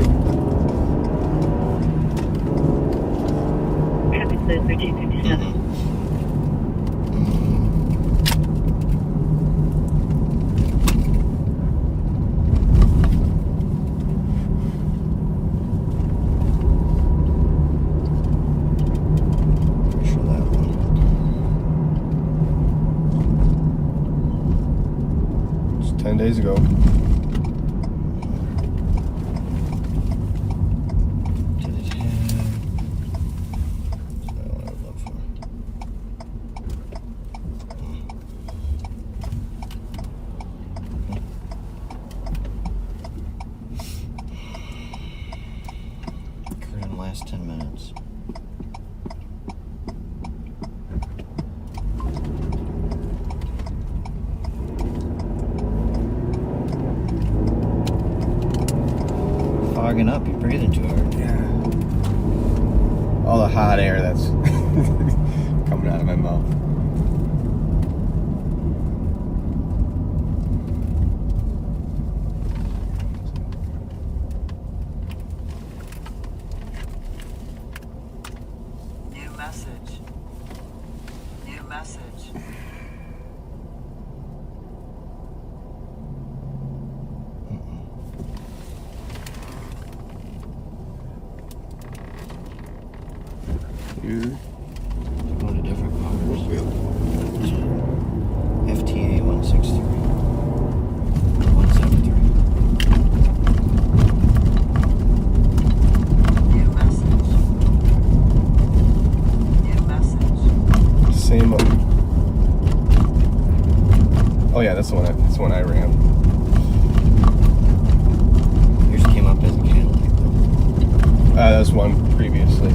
Copy, 1357. Show that one. It's 10 days ago. To the 10. That's what I would look for. Occurred in the last 10 minutes. fogging up. You're breathing too hard. Yeah. All the hot air that's coming out of my mouth. New message. New message. Here. Going to different cars. FTA 163. 173. New message. New message. Same. Oh yeah, that's the one I ran. Yours came up as a Cadillac though. That was one previously.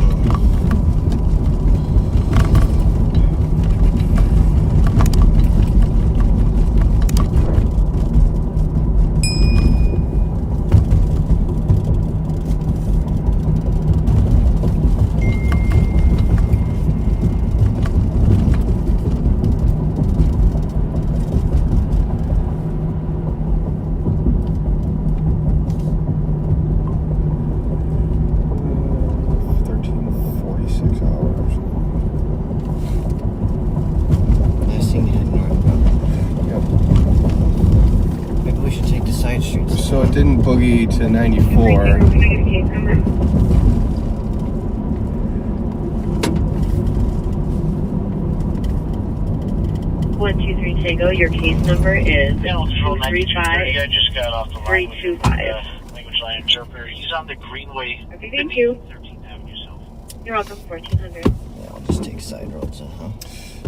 Last thing you had northbound. Maybe we should take the side streets. So it didn't boogie to 94. 123 Tango, your case number is I just got off the line with 325. language line interpreter. He's on the Greenway. Okay, thank you. 13th Avenue South. You're welcome, 1400. Yeah, I'll just take side roads then, huh?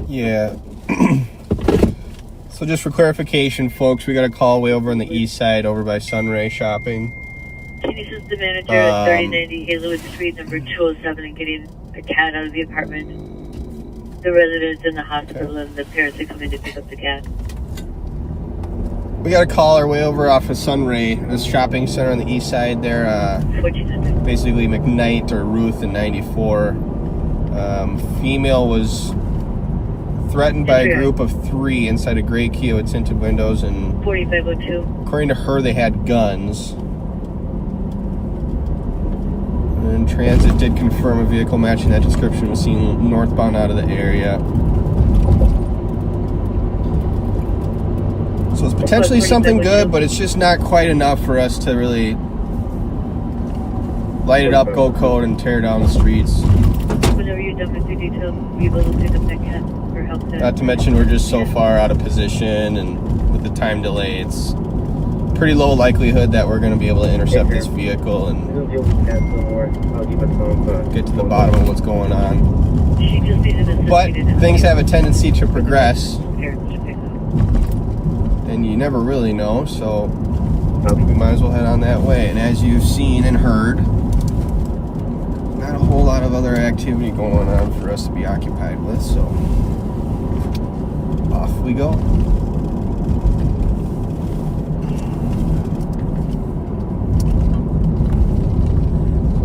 Yeah. So just for clarification, folks, we got a call way over on the east side, over by Sunray Shopping. This is the manager at 3090 Hazelwood Street, number 207, and getting a cat out of the apartment. The residents in the hospital and the parents are coming to pick up the cat. We got a caller way over off of Sunray, this shopping center on the east side there. 1400. Basically McKnight or Ruth in 94. Female was threatened by a group of 3 inside a gray Kia with tinted windows, and 4502. according to her, they had guns. And transit did confirm a vehicle matching that description was seen northbound out of the area. So it's potentially something good, but it's just not quite enough for us to really light it up, go code, and tear down the streets. Whenever you're done with your details, be able to pick up that cat for help. Not to mention we're just so far out of position, and with the time delay, it's pretty low likelihood that we're going to be able to intercept this vehicle and get to the bottom of what's going on. She just needed a But things have a tendency to progress, parents to pick up. and you never really know, so we might as well head on that way. And as you've seen and heard, not a whole lot of other activity going on for us to be occupied with, so off we go.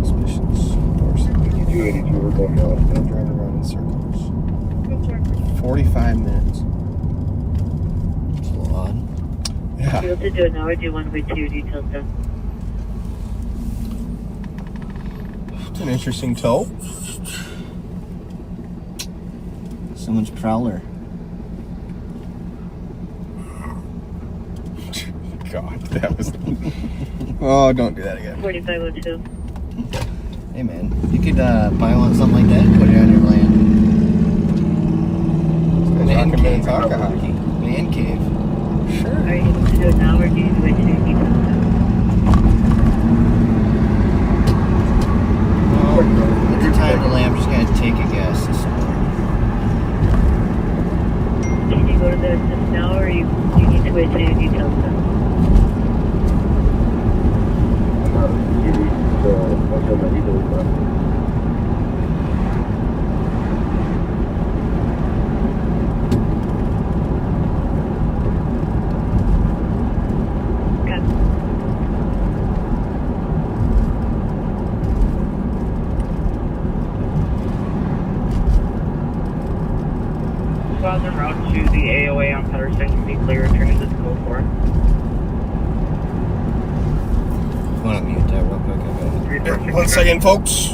Suspicions. 282, we're going north. Driving around in circles. 45 minutes. It's a little odd. Yeah. You have to do it now, or do you want to wait till your details done? It's an interesting tow. Someone's prowler. God, that was... Oh, don't do that again. 4502. Hey man, you could buy one something like that and put it on your land. Man cave. Hockey. Man cave. Sure. Are you able to do it now, or do you need to wait till your details done? Well, at the time delay, I'm just gonna take a guess this morning. Can you go to the assist now, or you need to wait till your details done? en route to the AOA on Pedersen to be clear. Transit code 4. Want to mute that real quick? Okay. 1 second, folks.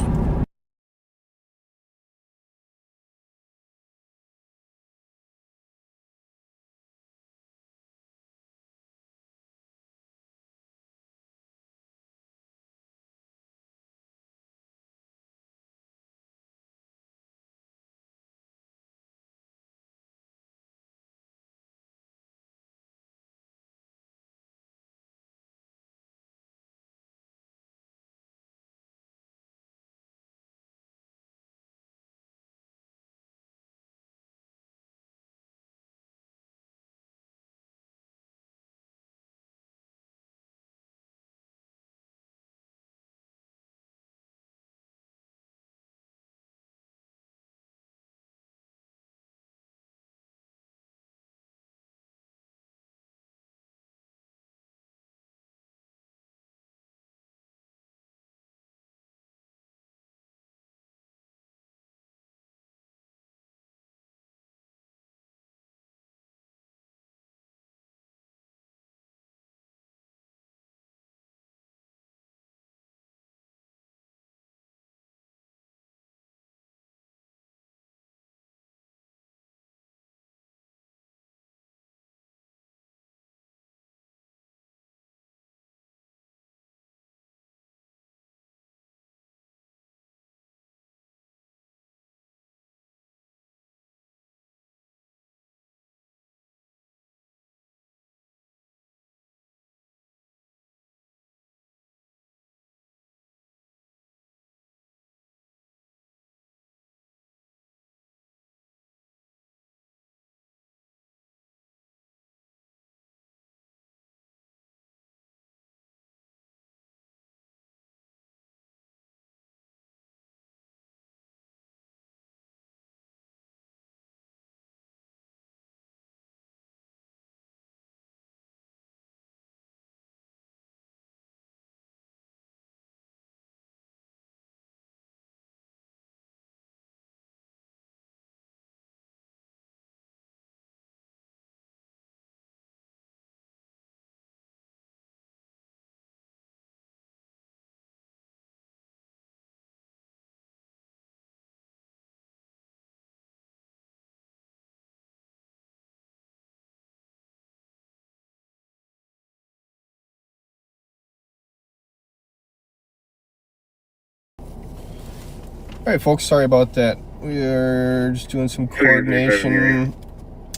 All right, folks, sorry about that. We're just doing some coordination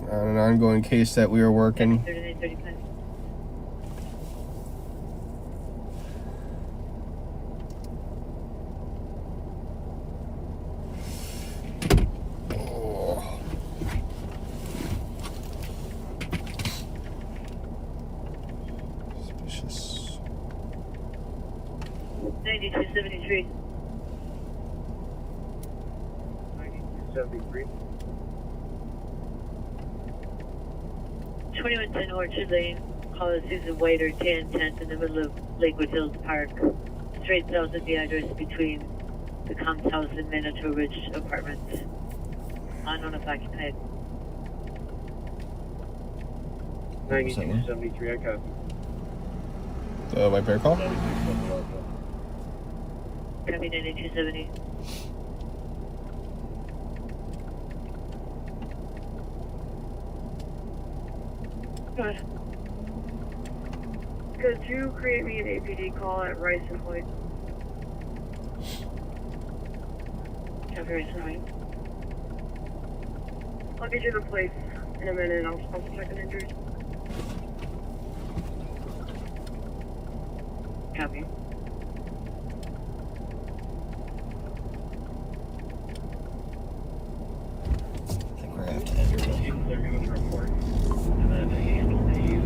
on an ongoing case that we are working. 3935. Oh. Suspicious. 9273. 73. 2110 Orchard Lane. Call it Susan White or 1010 in the middle of Lakewood Hills Park. Straight south of the address between the Combs House and Manitou Ridge Apartments. Unknown if occupied. 9273, I copy. My bear call? Copy 9270. Good. Could you create me an APD call at Rice and Hoyt? Copy Rice and Hoyt. I'll get you the place in a minute. I'll check an injury. Copy. I think we're gonna have to end it.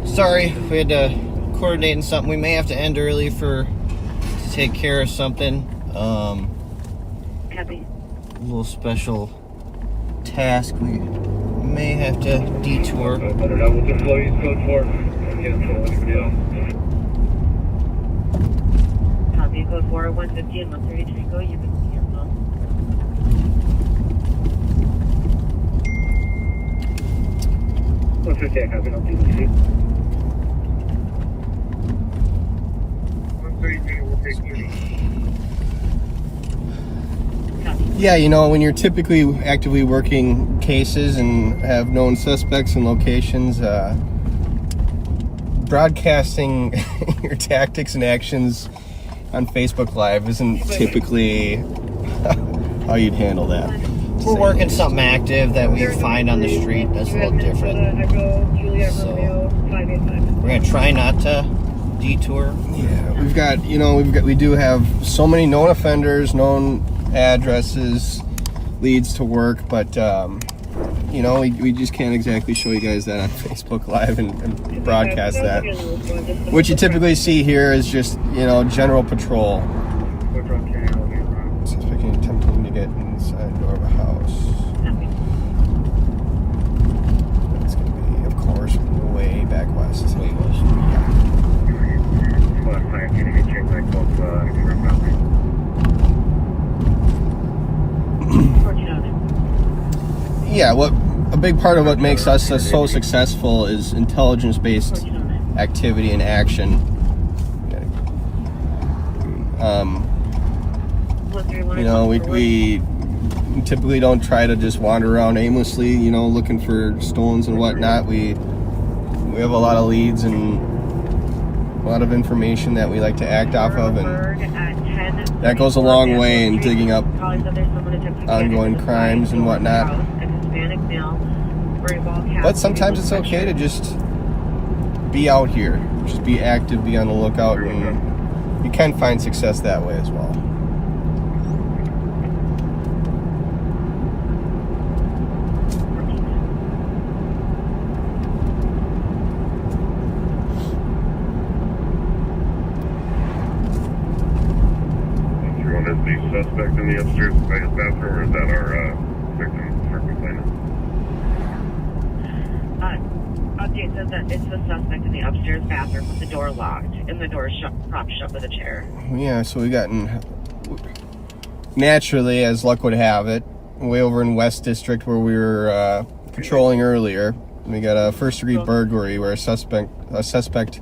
Sorry, we had to coordinate something. We may have to end early to take care of something. Copy. A little special task. We may have to detour. Better now with employees code 4. Cancel anybody else. Copy code 4 150 and 133 go. You can see your phone. 150, I have it on BBC. 133, we'll take 30. Yeah, you know, when you're typically actively working cases and have known suspects and locations, broadcasting your tactics and actions on Facebook Live isn't typically how you'd handle that. We're working something active that we find on the street that's a little different. So we're gonna try not to detour. Yeah, we do have so many known offenders, known addresses, leads to work, but we just can't exactly show you guys that on Facebook Live and broadcast that. What you typically see here is just, general patrol. Suspecting attempting to get inside the door of a house. That's going to be, of course, way back west. Way west. Yeah, a big part of what makes us so successful is intelligence-based activity and action. We typically don't try to just wander around aimlessly, looking for stolens and whatnot. We have a lot of leads and a lot of information that we like to act off of, and that goes a long way in digging up ongoing crimes and whatnot. But sometimes it's okay to just be out here, just be active, be on the lookout, and you can find success that way as well. Is the suspect in the upstairs bathroom, or is that our victim or complainant? Update says that it's the suspect in the upstairs bathroom with the door locked and the door propped shut with a chair. Yeah, so we got naturally, as luck would have it, way over in West District where we were patrolling earlier, we got a first-degree burglary where a suspect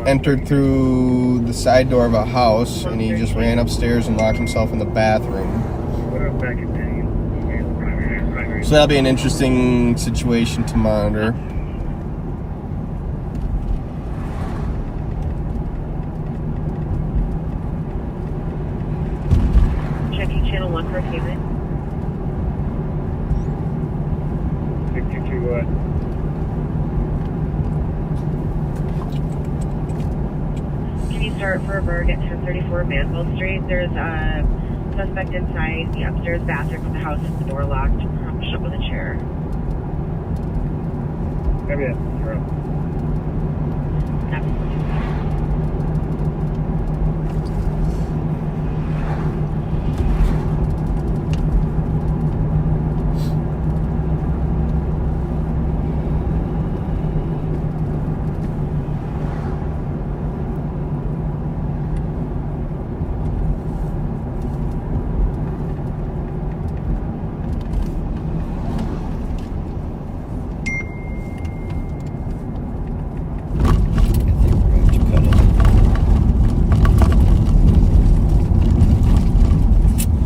entered through the side door of a house, and he just ran upstairs and locked himself in the bathroom. So that'll be an interesting situation to monitor. Checking channel 1 for payment. 62 what? Start for a burg at 1034 Manville Street. There's a suspect inside the upstairs bathroom of the house with the door locked, shut with a chair. Come in. You're up.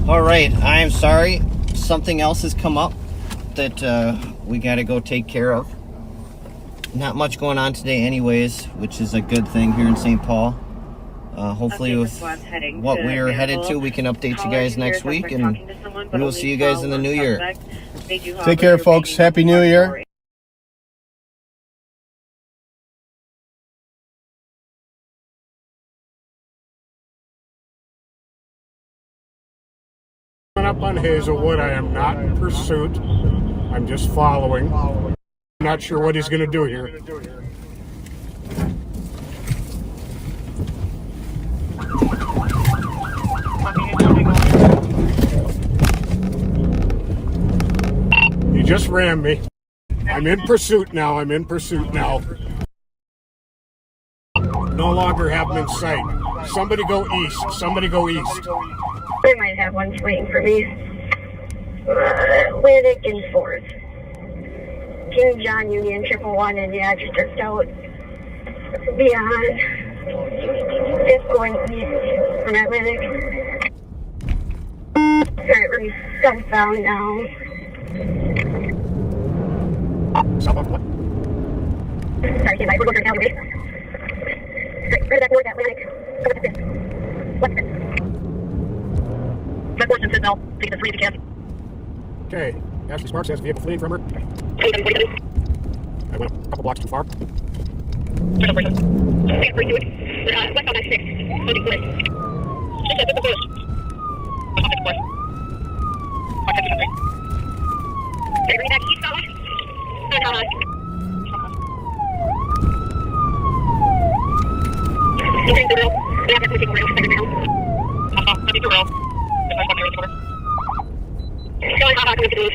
Alright, I'm sorry. Something else has come up that we got to go take care of. Not much going on today anyways, which is a good thing here in St. Paul. Hopefully with what we're headed to, we can update you guys next week, and we will see you guys in the new year. Take care, folks. Happy New Year. Up on Hazelwood, I am not in pursuit. I'm just following. I'm not sure what he's going to do here. He just ran me. I'm in pursuit now. No longer have him in sight. Somebody go east. They might have one waiting for me. Atlantic and 4th. King John Union 111 and yeah, just drifted out beyond. Just going east from Atlantic. Alright, we're southbound now. Southbound what? Sorry, we're going to Calgary. Right back north Atlantic. What's this? My fortune says no. Take the 3 if you can. Okay. Ashley Sparks has a vehicle fleeing from her. I went a couple blocks too far. Take a 3 to it. Westbound I-6. Holding place. Just a bit of push. Westbound 6 course. Okay, bring back east that way. Entering the rail. Yeah, that's going to take a rail. Second rail. That'd be the rail. Going hot, going to move.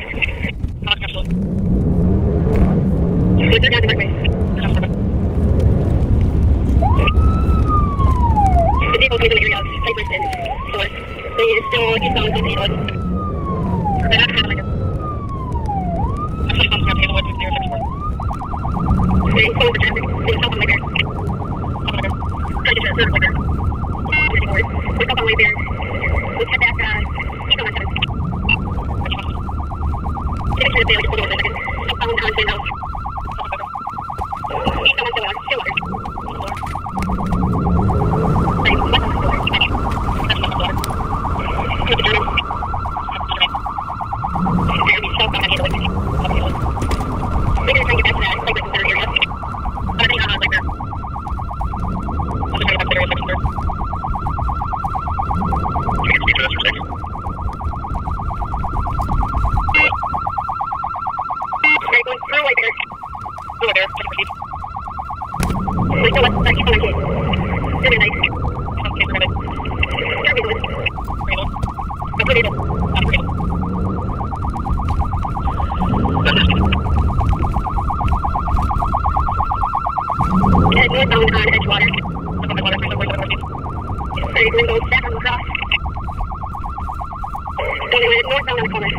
Good, they're down the right way. The vehicle is in the area of Cypress and Source. They are still eastbound to the east. They're not kind of like a... I'm just going to have to with their second floor. They're going for traffic. They're south on the way there. Trying to get to the third way there. We're south on the way there. Let's head back east on that 7. Make sure that they hold on for a second. Southbound on St. Rose. East on Stillwater. Stillwater. Sorry, west on Stillwater. That's Stillwater. Go to German. And we southbound on Hazelwood. We're going to try and get back to that Cypress and third area. I'm going to be like that. I'll just try to get back to the area second third. You can speak to this for 6. Alright, going through right there. Through there, just proceed. Wait, no, let's keep on my case. Very nice. Okay, we're good. There we go. Rainbow. That's the rainbow. That's the rainbow. And northbound on Edgewater. Alright, we're going to go back on the cross. Going northbound on the corner.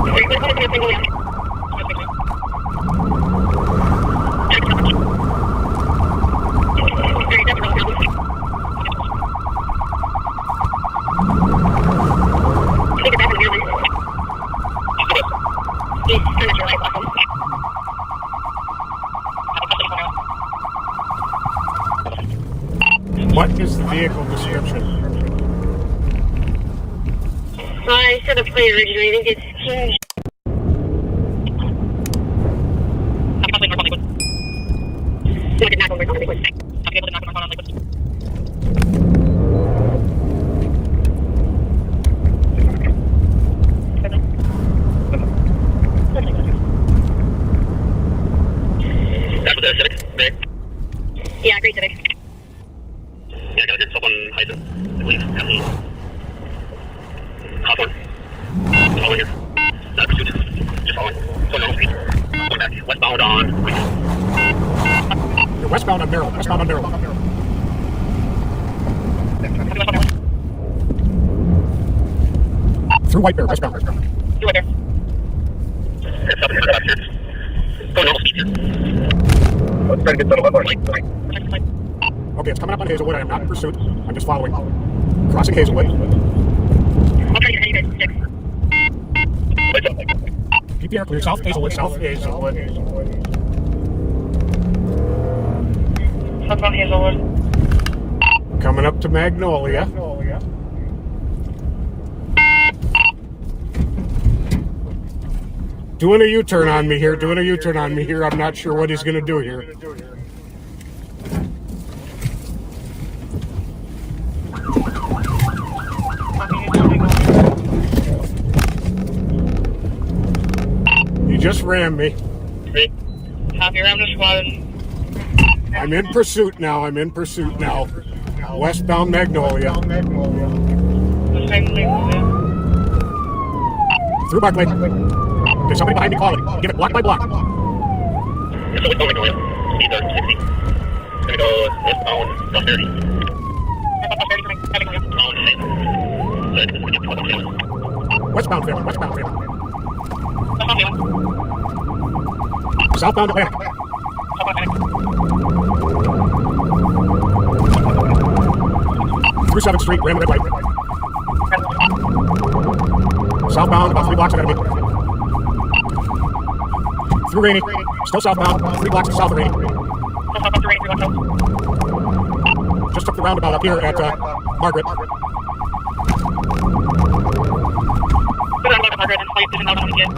Alright, we're going to go left. Alright, that's wrong now. Take it back on the Maryland. East, turn at your light, welcome. What is the vehicle description? I said the plate originally. I think it's King. No, it did not go north on Lakewood. That's what the Civic, right? Yeah, great Civic. Yeah, I got yourself on Hyson, I believe. Emily. Hawthorne. Following here. Not pursuit. Just following. So normal speed. Going back. Westbound on. You're westbound on Merrill. Westbound on Merrill. Through White Bear. Westbound. Through White Bear. It's up here. Going normal speed here. Let's try to get settled up. Okay, it's coming up on Hazelwood. I am not in pursuit. I'm just following. Crossing Hazelwood. I'll try to get you guys 6. Keep the air clear. South Hazelwood. South Hazelwood. Southbound Hazelwood. Coming up to Magnolia. Doing a U-turn on me here. I'm not sure what he's going to do here. You just rammed me. Copy, ram the squad. I'm in pursuit now. Westbound Magnolia. Through Barclay. There's somebody behind me calling. Give it block by block. So westbound Magnolia. Speeds are 60. It's gonna go westbound Prosperity. Prosperity coming. So I think it's gonna get to Westbound Taylor. Westbound failing. Westbound failing. Westbound failing. Southbound Atlantic. Southbound Atlantic. Through 7th Street, ram red light. Southbound, about 3 blocks ahead of me. Through Rainy, still southbound, 3 blocks south of Rainy. Still southbound through Rainy, 3 blocks south. Just took the roundabout up here at Margaret. Good roundabout at Margaret, and light vision out on the kid.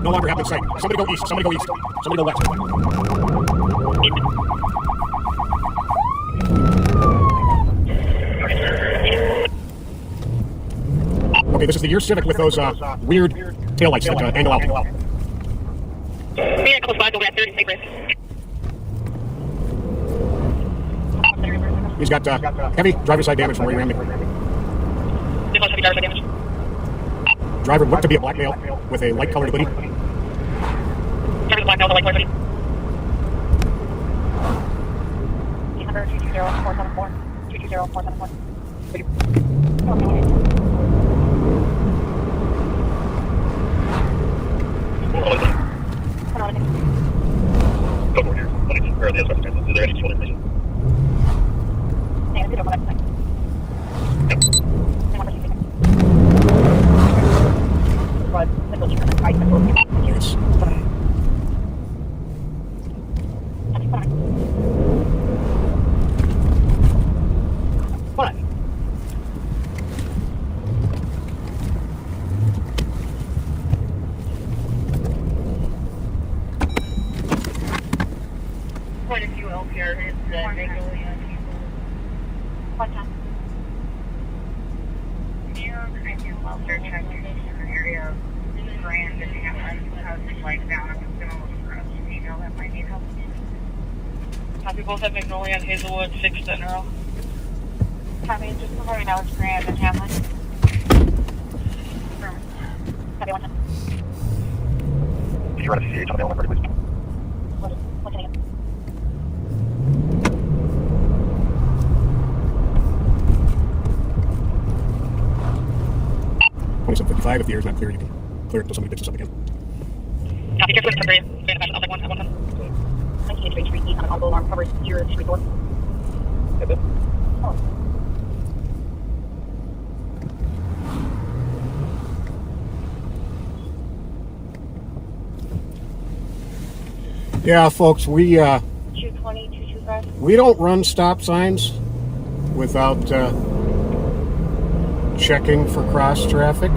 No longer have in sight. Somebody go east, somebody go east, somebody go west. Okay, this is the year Civic with those weird taillights that angle out. Me and a couple spots over at 30 Cypress. He's got heavy driver's side damage from where he rammed me. This one's heavy driver's side damage. Driver looked to be a black male with a light colored hoodie. Driver's black male with a light colored hoodie. Number 220474. 220474. Yes. Quite a few LPR hits that Magnolia people. What time? Near, I can well search transportation in the area of Grand and Hamlet. How's the flight down? I'm just gonna look for a female that might need help. Copy both at Magnolia and Hazelwood, 6th and Earl. Copy, just confirming now it's Grand and Hamlet. Copy, 1 time. If you're on a CH on the element, please. What's it? 2755. If the air is not clear, you can clear it until somebody picks us up again. Copy, careful in the area. Stay in the back, I'll take 1 time. 19 Street East on a combo alarm covers ear street door. Yeah, folks, we 220, 225. we don't run stop signs without checking for cross traffic.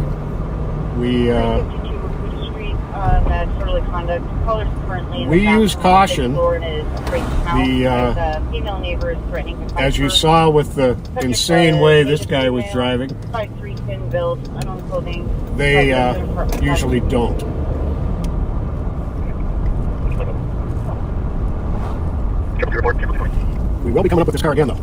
We 52 Street, that's disorderly conduct. Callers currently in We the back use of caution. the door and is afraid to count. The, female neighbor is threatening to fight as you her. saw with the Subject insane was way naked this guy was female, driving, 5'3" thin build, unknown clothing. they Resident usually don't. We will be coming up with this car again, though.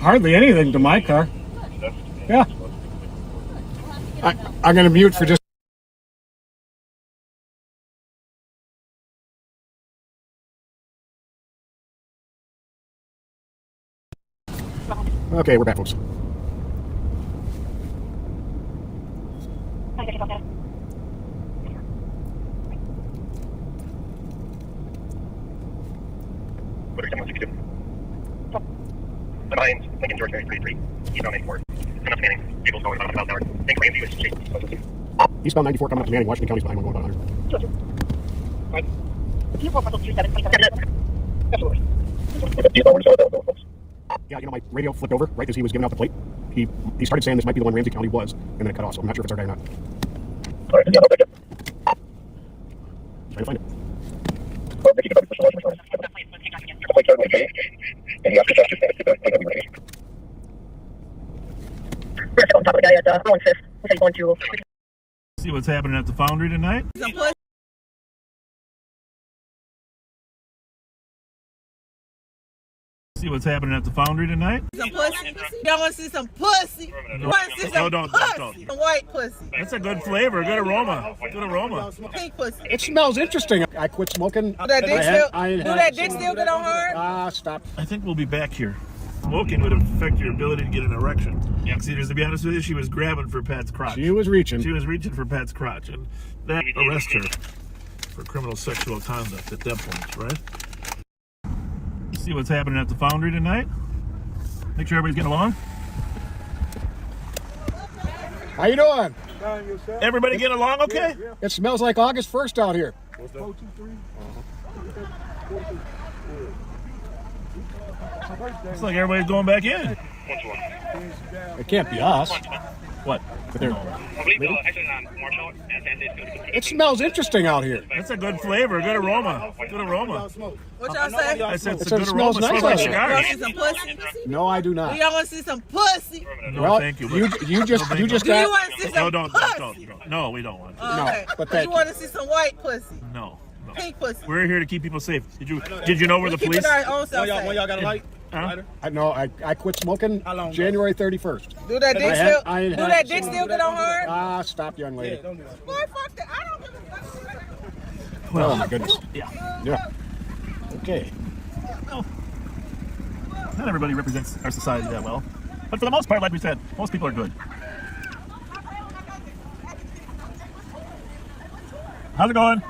Hardly anything to my car. Yeah. I'm going to mute for just. Okay, we're back, folks. Behind Lincoln George Mary 33, eastbound 94. Coming up to Manning, vehicles going about 1 miles an hour. Thanks, RAMSEY, US Chase. Eastbound 94 coming up to Manning, Washington County's behind 1 about 100. Yeah, my radio flipped over right as he was giving out the plate. He started saying this might be the one Ramsey County was, and then it cut off, so I'm not sure if it's our guy or not. All right, yeah, I'll take it. Trying to find it. See what's happening at the Foundry tonight? See what's happening at the Foundry tonight? Some pussy. Y'all want to see some pussy? You want to see some don't. pussy? Some white pussy. That's a good flavor, good aroma. Good aroma. Pink pussy. It smells interesting. I quit smoking. Do that dick still get on hard? Stop. I think we'll be back here. Smoking would affect your ability to get an erection. Yeah. See, to be honest with you, she was grabbing for Pat's crotch. She was reaching. She was reaching for Pat's crotch, and that arrests her for criminal sexual conduct at that point, right? See what's happening at the Foundry tonight. Make sure everybody's getting along. How you doing? Everybody getting along okay? It smells like August 1st out here. Looks like everybody's going back in. It can't be us. What? But it smells interesting out here. That's a good flavor, good aroma. Good aroma. What y'all say? I said it's It a good smells aroma. nice Smells like out here. Y'all cigars. see some pussy? No, I do not. Y'all want to see some pussy? No, Well, thank you. you just Do you got. want to see No, some don't. pussy? No, we don't want to. Oh, okay. but You thank want to see some white pussy? No. Pink pussy? We're here to keep people safe. Did you know where the Keep police? our own self safe. got a light? Huh? I quit smoking January 31st. Do that dick I still get on hard? Stop, young lady. Boy, fuck that. I don't give a fuck. Well, Oh my goodness. Yeah. Okay. Well, not everybody represents our society that well, but for the most part, like we said, most people are good. How's it going?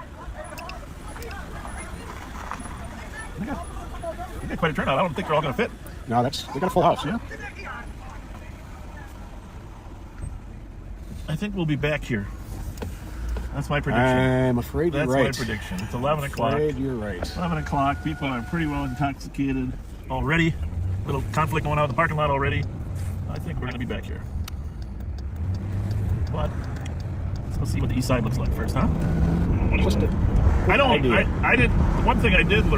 We got quite a turnout. I don't think they're all going to fit. No, we got a full house. Yeah. I think we'll be back here. That's my prediction. I'm afraid you're right. That's my prediction. It's 11 o'clock. Afraid you're right. 11 o'clock. People are pretty well intoxicated already. Little conflict going on in the parking lot already. I think we're going to be back here. But let's go see what the east side looks like first, huh? Just a I don't. idea. I did. One thing I did learn.